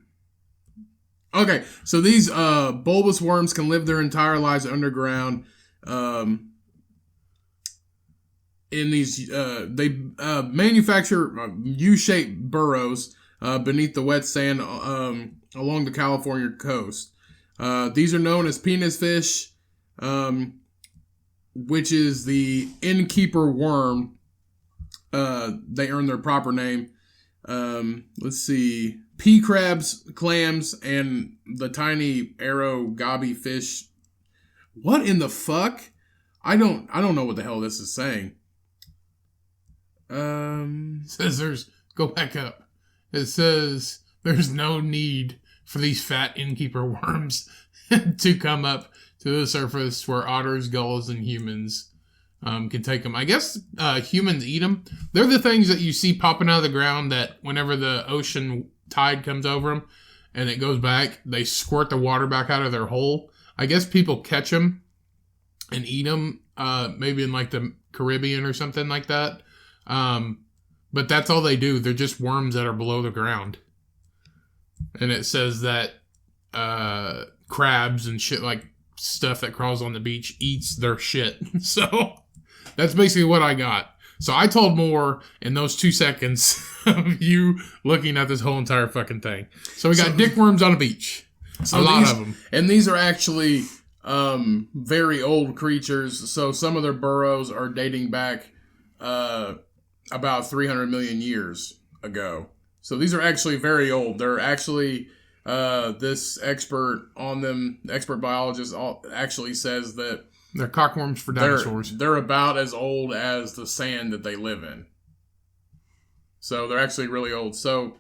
Okay, so these bulbous worms can live their entire lives underground. In these, they manufacture U-shaped burrows beneath the wet sand along the California coast. These are known as penis fish, which is the innkeeper worm. They earn their proper name. Let's see. Pea crabs, clams, and the tiny arrow gobby fish. What in the fuck? I don't know what the hell this is saying. Says go back up. It says there's no need for these fat innkeeper worms to come up to the surface where otters, gulls, and humans can take them. I guess humans eat them. They're the things that you see popping out of the ground that whenever the ocean tide comes over them and it goes back, they squirt the water back out of their hole. I guess people catch them and eat them, maybe in like the Caribbean or something like that. But that's all they do. They're just worms that are below the ground. And it says that crabs and shit, like stuff that crawls on the beach, eats their shit. So that's basically what I got. So I told more in those 2 seconds of you looking at this whole entire fucking thing. So we got dickworms on a beach. A lot of them. And these are actually very old creatures. So some of their burrows are dating back about 300 million years ago. So these are actually very old. They're actually, this expert on them, expert biologist actually says that they're cockworms for dinosaurs. They're about as old as the sand that they live in. So they're actually really old. So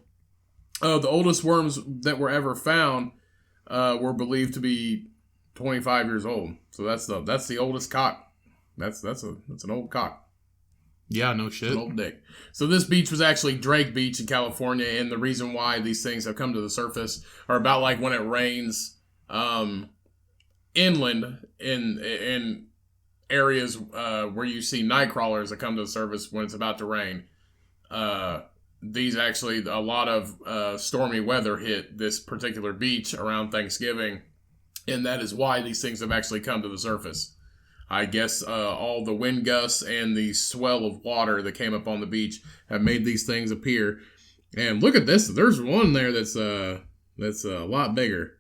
the oldest worms that were ever found were believed to be 25 years old. So that's the oldest cock. That's an old cock. Yeah, no shit. An old dick. So this beach was actually Drake Beach in California, and the reason why these things have come to the surface are about like when it rains inland in areas where you see night crawlers that come to the surface when it's about to rain. These actually, a lot of stormy weather hit this particular beach around Thanksgiving, and that is why these things have actually come to the surface. I guess all the wind gusts and the swell of water that came up on the beach have made these things appear. And look at this. There's one there that's a lot bigger.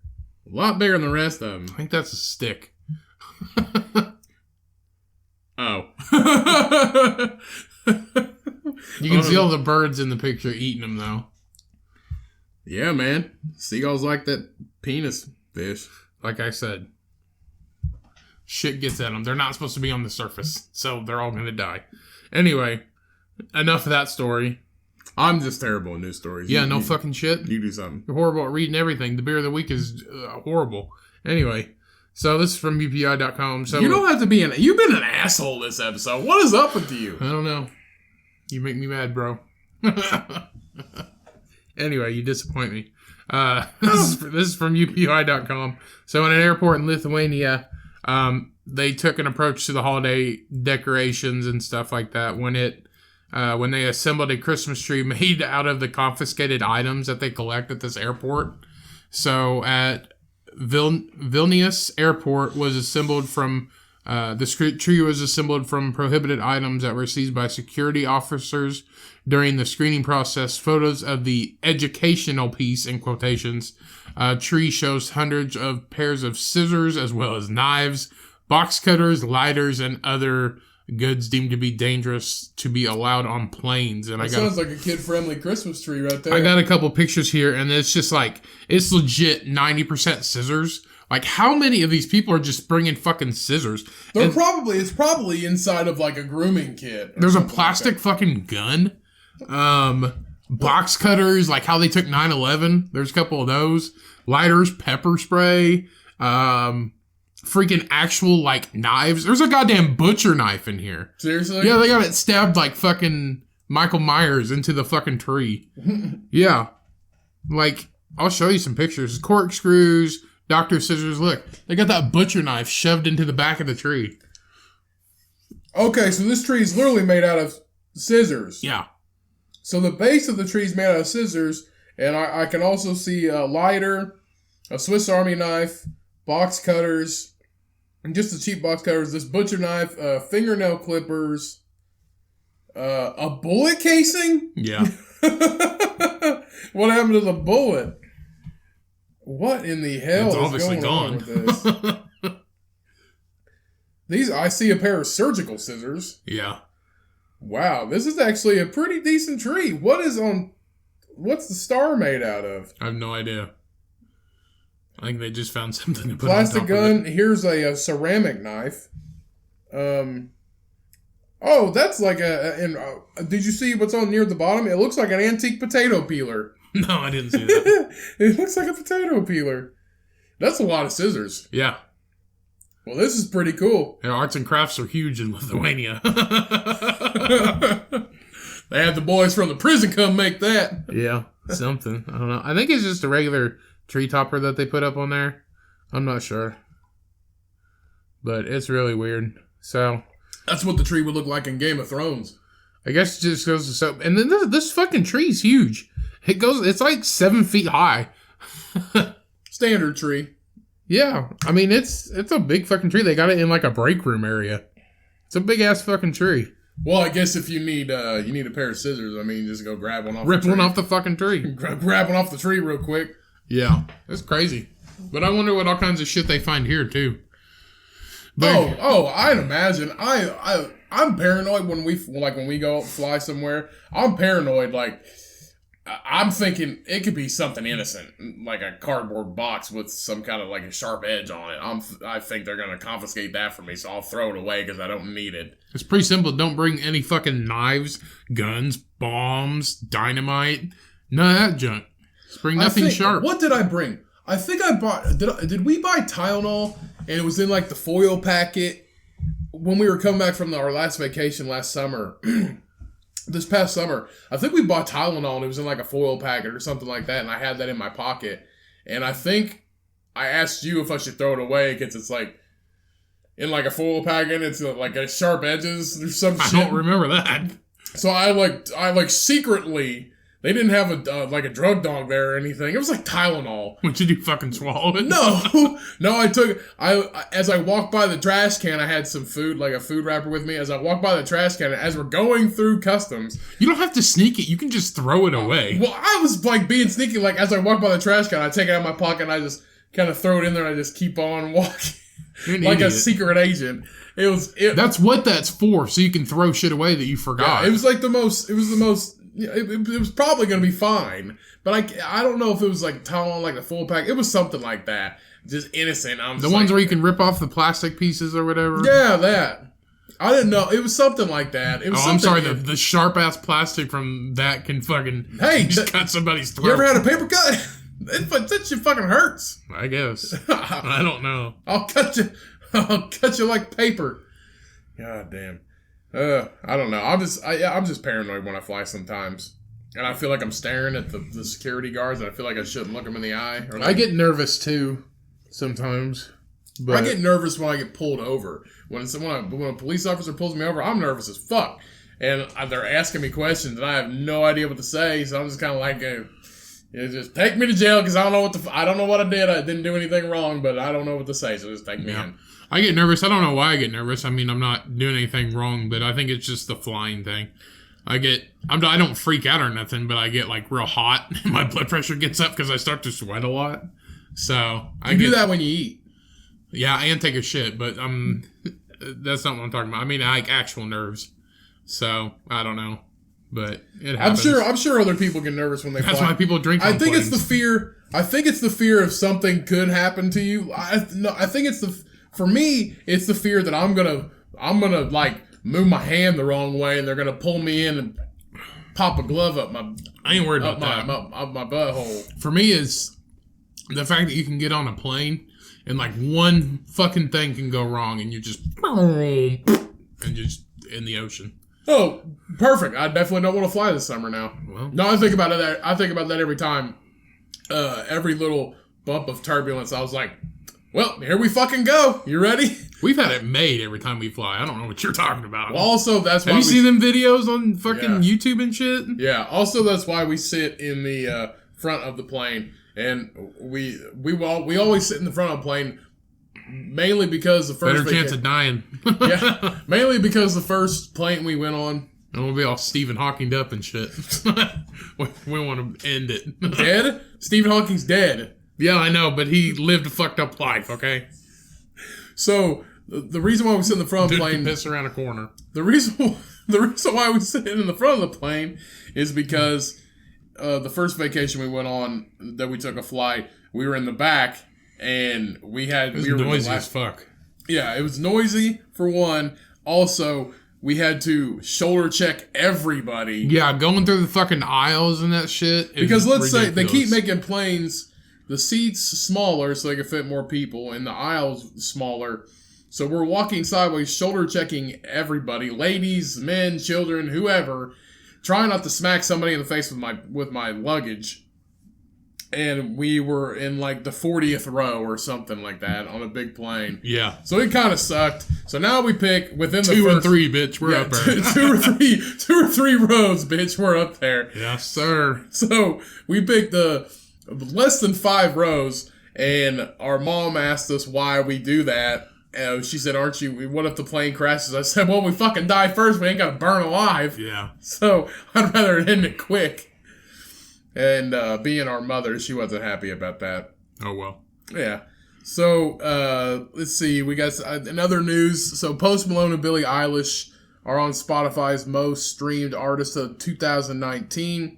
A lot bigger than the rest of them. I think that's a stick. Oh. You can see all the birds in the picture eating them, though. Yeah, man. Seagulls like that penis fish. Like I said, shit gets at them. They're not supposed to be on the surface, so they're all going to die. Anyway, enough of that story. I'm just terrible at news stories. Yeah, no fucking shit. You do something. You're horrible at reading everything. The beer of the week is horrible. Anyway, so this is from UPI.com. So you don't have to be you've been an asshole this episode. What is up with you? I don't know. You make me mad, bro. Anyway, you disappoint me. This is from UPI.com. So in an airport in Lithuania, they took an approach to the holiday decorations and stuff like that when they assembled a Christmas tree made out of the confiscated items that they collect at this airport. So at Vilnius Airport was assembled from the tree was assembled from prohibited items that were seized by security officers during the screening process. Photos of the educational piece, in quotations, tree shows hundreds of pairs of scissors as well as knives, box cutters, lighters, and other goods deemed to be dangerous to be allowed on planes. And sounds like a kid-friendly Christmas tree right there. I got a couple pictures here, and it's just like, it's legit 90% scissors. Like, how many of these people are just bringing fucking scissors? It's probably inside of like a grooming kit. There's a plastic fucking gun. Box cutters, like how they took 9/11. There's a couple of those. Lighters, pepper spray, freaking actual like knives. There's a goddamn butcher knife in here. Seriously? Yeah, they got it stabbed like fucking Michael Myers into the fucking tree. Yeah. Like, I'll show you some pictures. Corkscrews, Dr. Scissors. Look, they got that butcher knife shoved into the back of the tree. Okay, so this tree is literally made out of scissors. Yeah. So the base of the tree is made out of scissors, and I can also see a lighter, a Swiss Army knife, box cutters, and just the cheap box cutters, this butcher knife, fingernail clippers, a bullet casing? Yeah. What happened to the bullet? What in the hell It's is obviously going on with this? I see a pair of surgical scissors. Yeah. Wow, this is actually a pretty decent tree. What's the star made out of? I have no idea. I think they just found something to put Plastic on top gun. of it. Here's a ceramic knife. Oh, that's like did you see what's on near the bottom? It looks like an antique potato peeler. No, I didn't see that. It looks like a potato peeler. That's a lot of scissors. Yeah. Well, this is pretty cool. Yeah, arts and crafts are huge in Lithuania. They had the boys from the prison come make that. Yeah, something. I don't know. I think it's just a regular tree topper that they put up on there. I'm not sure. But it's really weird. So that's what the tree would look like in Game of Thrones. I guess it just goes to so. And then this fucking tree's huge. It's like 7 feet high. Standard tree. Yeah, I mean it's a big fucking tree. They got it in like a break room area. It's a big ass fucking tree. Well, I guess if you need a pair of scissors, I mean, just go grab one off. Rip the tree. one off the fucking tree. Grab one off the tree real quick. Yeah, it's crazy. But I wonder what all kinds of shit they find here too. But, I'd imagine. I'm paranoid when we go fly somewhere. I'm paranoid. Like, I'm thinking it could be something innocent, like a cardboard box with some kind of like a sharp edge on it. I think they're gonna confiscate that from me, so I'll throw it away because I don't need it. It's pretty simple. Don't bring any fucking knives, guns, bombs, dynamite, none of that junk. Just bring nothing sharp. What did I bring? I think I bought. Did we buy Tylenol? And it was in like the foil packet when we were coming back from our last vacation last summer. This past summer, I think we bought Tylenol and it was in like a foil packet or something like that, and I had that in my pocket. And I think I asked you if I should throw it away because it's like in like a foil packet. It's like a sharp edges. There's some shit. I don't remember that. So I secretly. They didn't have a drug dog there or anything. It was like Tylenol. What did you fucking swallow it? No, as I walked by the trash can, I had some food, like a food wrapper with me. As I walked by the trash can, as we're going through customs, you don't have to sneak it. You can just throw it away. Well, I was like being sneaky. Like as I walked by the trash can, I take it out of my pocket and I just kind of throw it in there. And I just keep on walking like a secret agent. That's what that's for. So you can throw shit away that you forgot. Yeah, it was the most. It was probably going to be fine, but I don't know if it was like Tylenol, like the full pack. It was something like that. Just innocent. The ones where you can rip off the plastic pieces or whatever? Yeah, that. I didn't know. It was something like that. It was I'm sorry. The sharp-ass plastic from that can fucking just cut somebody's throat. You ever had a paper cut? That shit fucking hurts. I guess. I don't know. I'll cut you like paper. God damn. I don't know. I'm just paranoid when I fly sometimes, and I feel like I'm staring at the security guards, and I feel like I shouldn't look them in the eye. I get nervous too, sometimes. But I get nervous when I get pulled over. When a police officer pulls me over, I'm nervous as fuck, and they're asking me questions, and I have no idea what to say. So I'm just kind of like, just take me to jail because I don't know what I did. I didn't do anything wrong, but I don't know what to say. So just take me in. I get nervous. I don't know why I get nervous. I mean, I'm not doing anything wrong, but I think it's just the flying thing. I don't freak out or nothing, but I get like real hot and my blood pressure gets up because I start to sweat a lot. So I do that when you eat. Yeah, and take a shit, but that's not what I'm talking about. I mean, like actual nerves. So I don't know, but it happens. I'm sure other people get nervous when they fly. That's why people drink on planes. It's the fear. I think it's the fear of something could happen to you. I think it's for me, it's the fear that I'm gonna like move my hand the wrong way and they're gonna pull me in and pop a glove up my. I ain't worried about that. Up my butthole. For me, is the fact that you can get on a plane and like one fucking thing can go wrong and you just in the ocean. Oh, perfect! I definitely don't want to fly this summer now. Well, no, I think about it. I think about that every time. Every little bump of turbulence, I was like, well, here we fucking go. You ready? We've had it made every time we fly. I don't know what you're talking about. Well, also, that's why Have you seen them videos on fucking YouTube and shit? Yeah. Also, that's why we sit in the front of the plane, and we always sit in the front of the plane, mainly because the first better chance of dying. Yeah, mainly because the first plane we went on. And we'll be all Stephen Hawking'd up and shit. We want to end it. Dead? Stephen Hawking's dead. Yeah, I know, but he lived a fucked up life, okay? So, the reason why we sit in the front of the plane... piss around a corner. The reason why we sit in the front of the plane is because the first vacation we went on, that we took a flight, we were in the back, and we had... It was noisy as fuck. Yeah, it was noisy, for one. Also... we had to shoulder check everybody. Yeah, going through the fucking aisles and that shit. Because let's say they keep making planes, the seats smaller so they can fit more people, and the aisles smaller. So we're walking sideways, shoulder checking everybody, ladies, men, children, whoever, trying not to smack somebody in the face with my luggage. And we were in like the 40th row or something like that on a big plane. Yeah. So it kind of sucked. So now we pick within the two and three, bitch. We're up there. two or three rows, bitch. We're up there. Yes, sir. So we picked the less than 5 rows, and our mom asked us why we do that. She said, "Aren't you? What if the plane crashes?" I said, "Well, we fucking die first. We ain't got to burn alive." Yeah. So I'd rather end it quick. And being our mother, she wasn't happy about that. Oh, well. Yeah. So, let's see. We got another news. So, Post Malone and Billie Eilish are on Spotify's most streamed artists of 2019.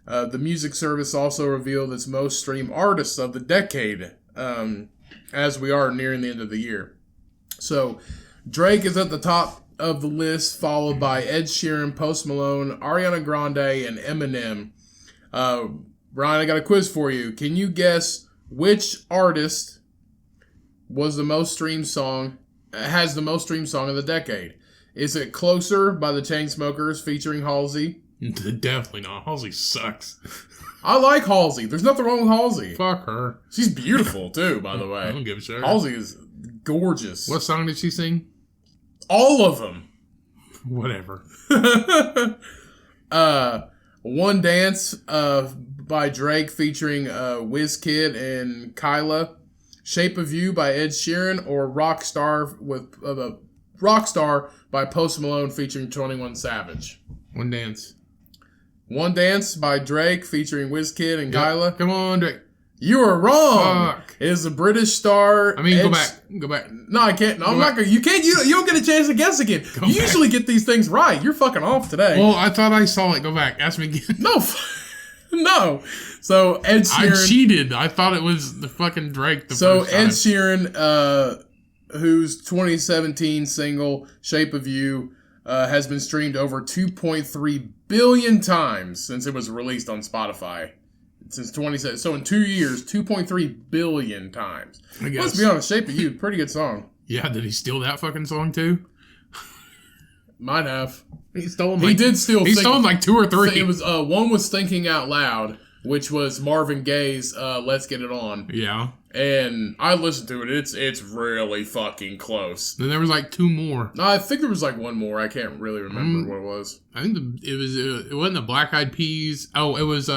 The music service also revealed its most streamed artists of the decade, as we are nearing the end of the year. So, Drake is at the top of the list, followed by Ed Sheeran, Post Malone, Ariana Grande, and Eminem. Ryan, I got a quiz for you. Can you guess which artist has the most streamed song of the decade? Is it Closer by the Chainsmokers featuring Halsey? Definitely not. Halsey sucks. I like Halsey. There's nothing wrong with Halsey. Fuck her. She's beautiful too, by the way. I don't give a shit. Halsey is gorgeous. What song did she sing? All of them. Whatever. One Dance by Drake featuring Wizkid and Kyla. Shape of You by Ed Sheeran, or Rockstar by Post Malone featuring 21 Savage. One Dance. One Dance by Drake featuring Wizkid and Kyla. Come on, Drake. You are wrong. Fuck. It is a British star. I mean, go back. No, I can't. No, I'm not gonna. You can't. You don't get a chance to guess again. You usually get these things right. You're fucking off today. Well, I thought I saw it. Go back. Ask me again. No. So Ed Sheeran. I cheated. I thought it was the fucking Drake. So Ed Sheeran, whose 2017 single "Shape of You" has been streamed over 2.3 billion times since it was released on Spotify. Since 2017. So in 2 years, 2.3 billion times. I guess. Let's be honest, Shape of You, pretty good song. Yeah, did he steal that fucking song too? Might have. He stole. He did steal. He stole like 2 or 3. It was one was Thinking Out Loud, which was Marvin Gaye's "Let's Get It On." Yeah. And I listened to it. It's really fucking close. Then there was like 2 more. I think there was like one more. I can't really remember what it was. I think it wasn't the Black Eyed Peas. Oh, it was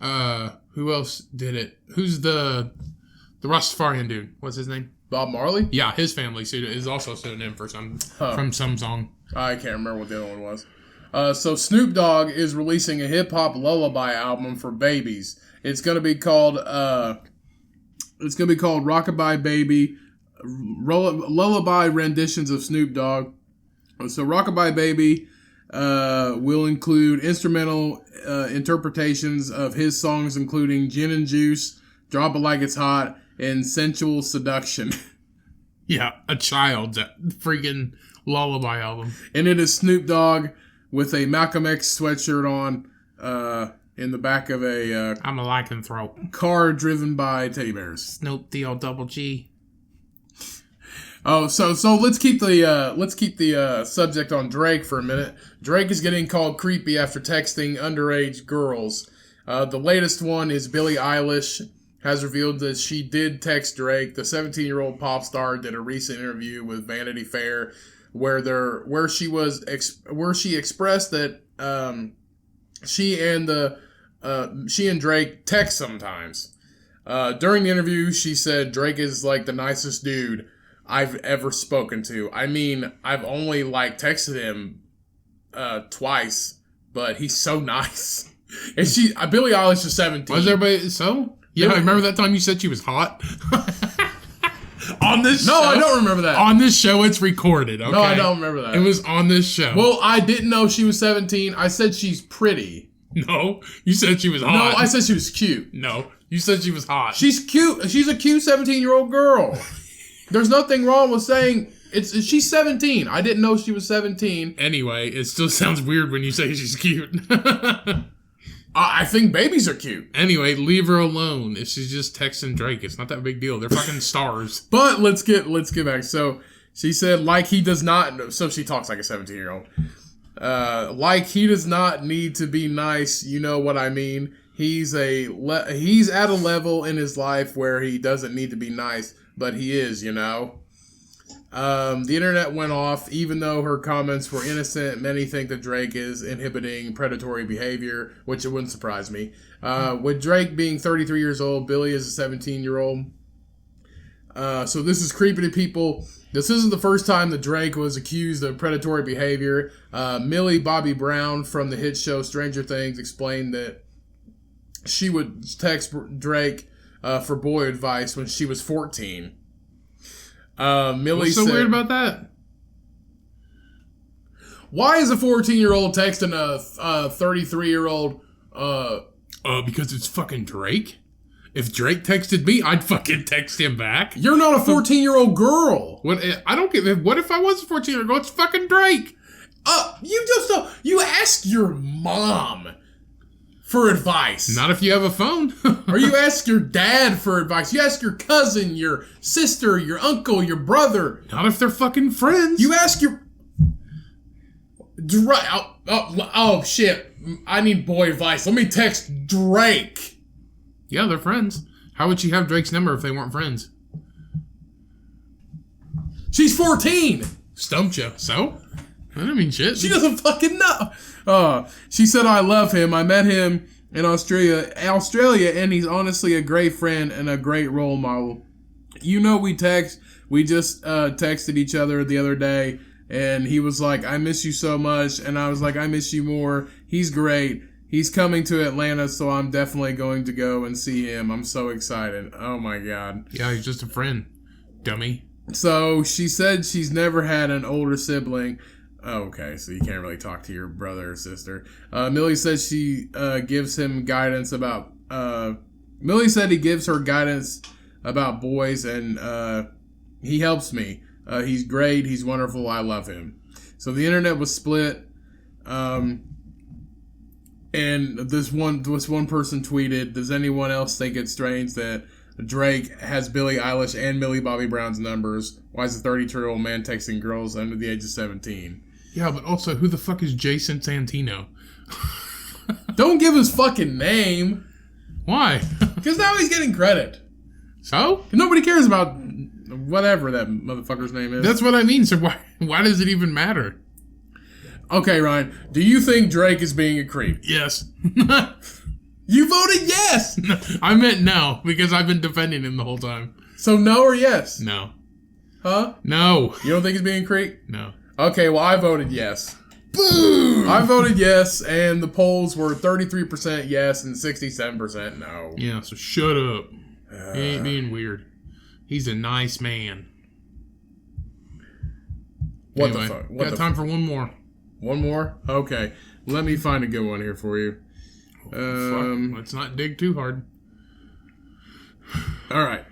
who else did it? Who's the Rastafarian dude? What's his name? Bob Marley? Yeah, his family is also a pseudonym for from some song. I can't remember what the other one was. So Snoop Dogg is releasing a hip hop lullaby album for babies. It's gonna be called Rockabye Baby, lullaby renditions of Snoop Dogg. So Rockabye Baby will include instrumental interpretations of his songs, including Gin and Juice, Drop It Like It's Hot, and Sensual Seduction. Yeah, a child's freaking lullaby album. And it is Snoop Dogg with a Malcolm X sweatshirt on in the back of a I'm a lycanthrope. Car driven by teddy bears. Snoop D-O-double-G. Oh, so let's keep the subject on Drake for a minute. Drake is getting called creepy after texting underage girls. The latest one is Billie Eilish has revealed that she did text Drake. The 17-year-old pop star did a recent interview with Vanity Fair where she expressed that she and Drake text sometimes. During the interview, she said Drake is like the nicest dude I've ever spoken to. I mean, I've only texted him twice, but he's so nice. And Billie Eilish is 17. Was everybody so? Yeah, remember that time you said she was hot? On this show? No, I don't remember that. On this show, it's recorded, okay? No, I don't remember that. It was on this show. Well, I didn't know she was 17. I said she's pretty. No, you said she was hot. No, I said she was cute. No, you said she was hot. She's cute. She's a cute 17-year-old girl. There's nothing wrong with saying she's 17. I didn't know she was 17. Anyway, it still sounds weird when you say she's cute. I think babies are cute. Anyway, leave her alone. If she's just texting Drake, it's not that big deal. They're fucking stars. But let's get back. So she said, he does not. So she talks like a 17-year-old. He does not need to be nice. You know what I mean? He's at a level in his life where he doesn't need to be nice, but he is. You know. The internet went off, even though her comments were innocent. Many think that Drake is inhibiting predatory behavior, which it wouldn't surprise me. With Drake being 33 years old, Billie is a 17-year-old. So this is creepy to people. This isn't the first time that Drake was accused of predatory behavior. Millie Bobby Brown from the hit show Stranger Things explained that she would text Drake for boy advice when she was 14. Millie What's so weird about that? Why is a 14-year-old texting a 33-year-old? Because it's fucking Drake. If Drake texted me, I'd fucking text him back. You're not a 14-year-old girl. What? I don't get. What if I was a 14-year-old girl? It's fucking Drake. You ask your mom for advice. Not if you have a phone. Or you ask your dad for advice. You ask your cousin, your sister, your uncle, your brother. Not if they're fucking friends. You ask your... Oh, shit. I need boy advice. Let me text Drake. Yeah, they're friends. How would she have Drake's number if they weren't friends? She's 14. Stumped you. So? I don't mean shit. She doesn't fucking know. She said, I love him. I met him in Australia, and he's honestly a great friend and a great role model. You know, we just texted each other the other day, and he was like, I miss you so much. And I was like, I miss you more. He's great. He's coming to Atlanta, so I'm definitely going to go and see him. I'm so excited. Oh, my God. Yeah, he's just a friend. Dummy. So she said she's never had an older sibling. Okay, so you can't really talk to your brother or sister. Millie says she gives him guidance about... Millie said he gives her guidance about boys, and he helps me. He's great. He's wonderful. I love him. So the internet was split. And this one person tweeted, does anyone else think it's strange that Drake has Billie Eilish and Millie Bobby Brown's numbers? Why is a 32-year-old man texting girls under the age of 17? Yeah, but also, who the fuck is Jason Santino? Don't give his fucking name. Why? Because now he's getting credit. So? Nobody cares about whatever that motherfucker's name is. That's what I mean. So why does it even matter? Okay, Ryan. Do you think Drake is being a creep? Yes. You voted yes! No, I meant no, because I've been defending him the whole time. So no or yes? No. Huh? No. You don't think he's being a creep? No. Okay, well, I voted yes. Boom! I voted yes, and the polls were 33% yes and 67% no. Yeah, so shut up. He ain't being weird. He's a nice man. What anyway, the fuck? Got time for one more. One more? Okay. Let me find a good one here for you. Let's not dig too hard. All right.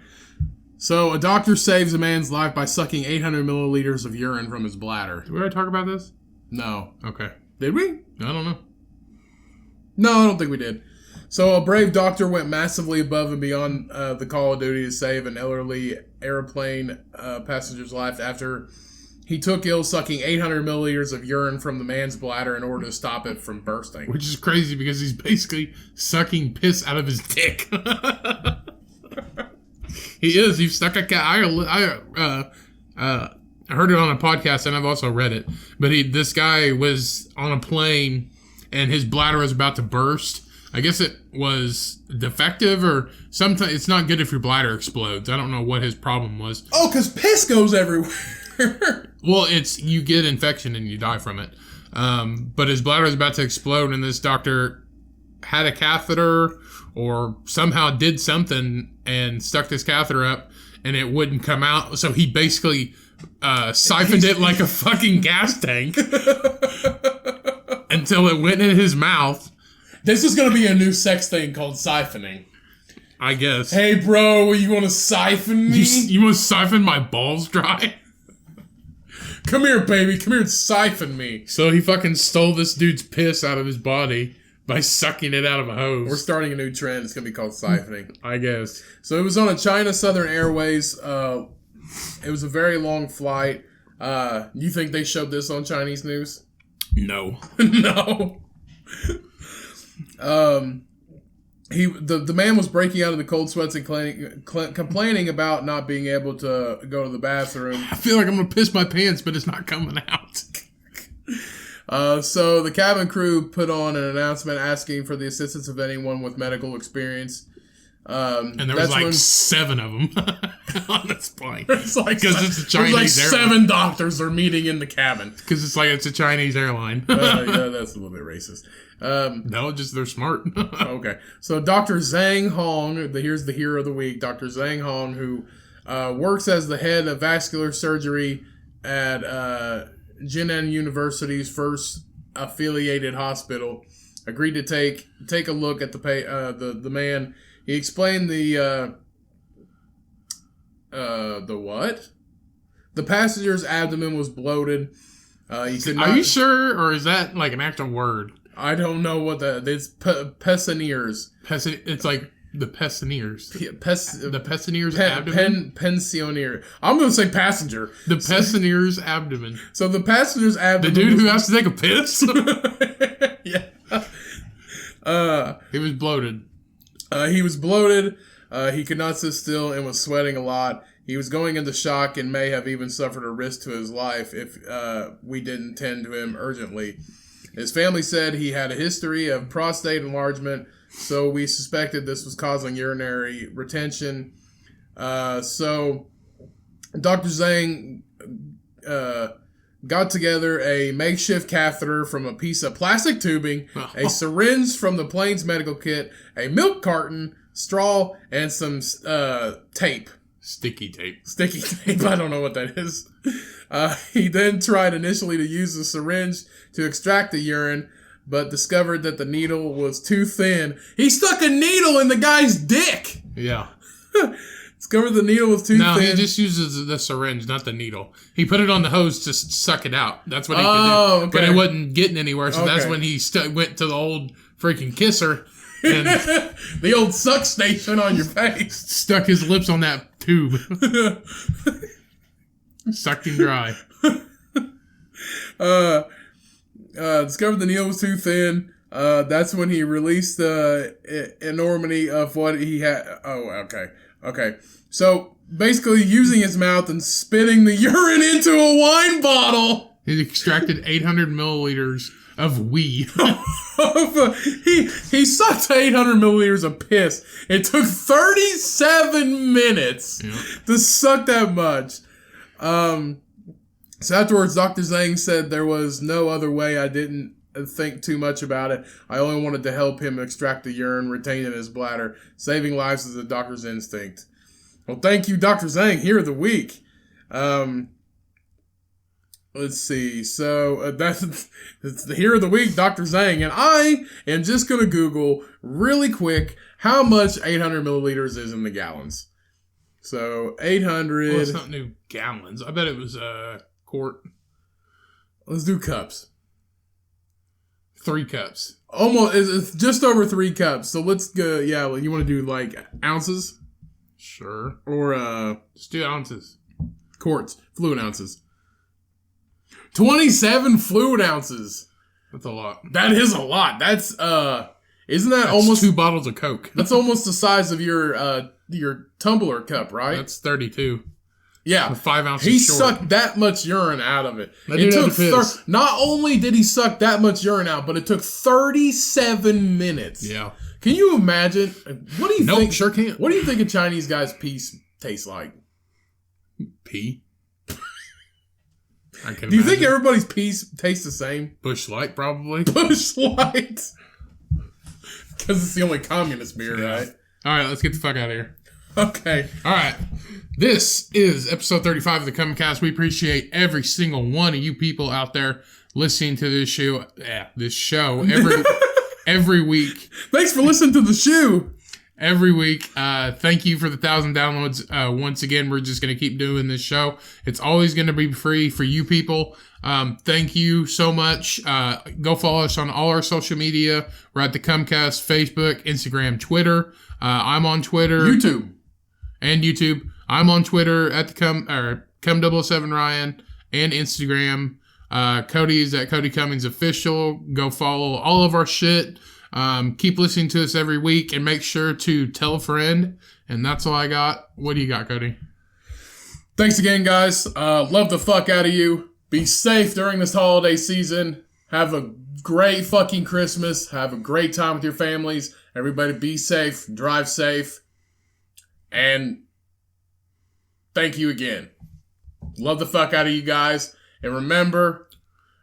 So, a doctor saves a man's life by sucking 800 milliliters of urine from his bladder. Did we already talk about this? No. Okay. Did we? I don't know. No, I don't think we did. So, a brave doctor went massively above and beyond the call of duty to save an elderly airplane passenger's life after he took ill sucking 800 milliliters of urine from the man's bladder in order to stop it from bursting. Which is crazy because he's basically sucking piss out of his dick. He is. He stuck a cat. I heard it on a podcast, and I've also read it. But this guy was on a plane, and his bladder was about to burst. I guess it was defective, or sometimes it's not good if your bladder explodes. I don't know what his problem was. Oh, because piss goes everywhere. Well, you get infection and you die from it. But his bladder was about to explode, and this doctor had a catheter or somehow did something and stuck this catheter up, and it wouldn't come out. So he basically siphoned it like a fucking gas tank until it went in his mouth. This is going to be a new sex thing called siphoning. I guess. Hey, bro, you want to siphon me? You want to siphon my balls dry? Come here, baby. Come here and siphon me. So he fucking stole this dude's piss out of his body by sucking it out of a hose. We're starting a new trend. It's going to be called siphoning. I guess. So it was on a China Southern Airways. It was a very long flight. You think they showed this on Chinese news? No. No. The man was breaking out of the cold sweats and complaining about not being able to go to the bathroom. I feel like I'm going to piss my pants, but it's not coming out. So the cabin crew put on an announcement asking for the assistance of anyone with medical experience. And there was like 7 of them on this plane. It's like, because it's a Chinese airline. 7 doctors are meeting in the cabin. Because it's a Chinese airline. Yeah, that's a little bit racist. No, just they're smart. Okay. So Dr. Zhang Hong, here's the hero of the week, Dr. Zhang Hong, who works as the head of vascular surgery at Jinan University's first affiliated hospital, agreed to take a look at the man. He explained the what? The passenger's abdomen was bloated. Are you sure, or is that like an actual word? I don't know what it's pessaneers. It's like the pessaneers. The pessaneers abdomen? Pensioner. I'm going to say passenger. The pessaneers abdomen. So the passenger's abdomen. The dude who has to take a piss? Yeah. He was bloated. He was bloated. He could not sit still and was sweating a lot. He was going into shock and may have even suffered a risk to his life if we didn't tend to him urgently. His family said he had a history of prostate enlargement, so we suspected this was causing urinary retention. So Dr. Zhang got together a makeshift catheter from a piece of plastic tubing, a syringe from the plane's medical kit, a milk carton, straw, and some tape. Sticky tape. Sticky tape. I don't know what that is. He then tried initially to use the syringe to extract the urine, but discovered that the needle was too thin. He stuck a needle in the guy's dick! Yeah. Discovered the needle was too thin. No, he just uses the syringe, not the needle. He put it on the hose to suck it out. That's what he could do. Okay. But it wasn't getting anywhere, so that's when he went to the old freaking kisser and the old suck station on your face. Stuck his lips on that tube. Sucked him dry. Discovered the needle was too thin. That's when he released the enormity of what he had. Oh, okay. Okay. So, basically using his mouth and spitting the urine into a wine bottle. He extracted 800 milliliters of wee. He sucked 800 milliliters of piss. It took 37 minutes to suck that much. So afterwards, Dr. Zhang said there was no other way. I didn't think too much about it. I only wanted to help him extract the urine retained in his bladder. Saving lives is a doctor's instinct. Well, thank you, Dr. Zhang. Hero of the week. Let's see. So that's it's the hero of the week, Dr. Zhang. And I am just going to Google really quick how much 800 milliliters is in the gallons. So 800. Well, it's not new gallons. I bet it was a quart. Let's do cups. 3 cups. Almost. It's just over 3 cups. So let's go. Yeah, you want to do like ounces? Sure. Or just do ounces. Quarts. Fluid ounces. 27 fluid ounces. That's a lot. That is a lot. That's isn't that almost 2 bottles of Coke? That's almost the size of your tumbler cup, right? That's 32. Yeah, 5 ounces. He short. sucked that much urine out of it. It took not only did he suck that much urine out, but it took 37 minutes. Yeah. Can you imagine? What do you think? Sure can't. What do you think a Chinese guy's piece tastes like? Pee. Do you think everybody's piece tastes the same? Busch Light, probably. Busch Light. Because it's the only communist beer, right? All right, let's get the fuck out of here. Okay. All right. This is episode 35 of the Comcast. We appreciate every single one of you people out there listening to this show. Every week. Thanks for listening to the show. Every week. Thank you for the 1,000 downloads. Once again, we're just going to keep doing this show. It's always going to be free for you people. Thank you so much. Go follow us on all our social media. We're at the Comcast, Facebook, Instagram, Twitter. I'm on Twitter. YouTube. I'm on Twitter at the Cum007 Ryan and Instagram. Cody is at Cody Cummings Official. Go follow all of our shit. Keep listening to us every week and make sure to tell a friend. And that's all I got. What do you got, Cody? Thanks again, guys. Love the fuck out of you. Be safe during this holiday season. Have a great fucking Christmas. Have a great time with your families. Everybody be safe. Drive safe. And thank you again. Love the fuck out of you guys. And remember,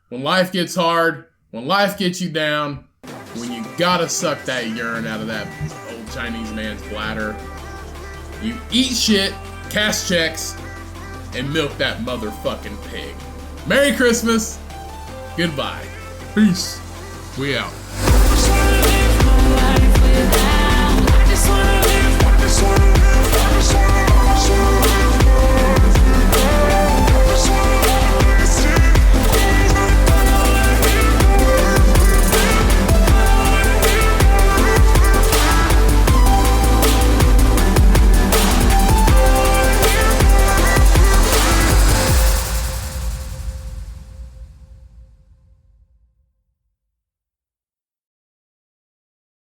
when life gets hard, when life gets you down, when you gotta suck that urine out of that old Chinese man's bladder, you eat shit, cash checks, and milk that motherfucking pig. Merry Christmas. Goodbye. Peace. We out. I just wanna live my life without. I just wanna live.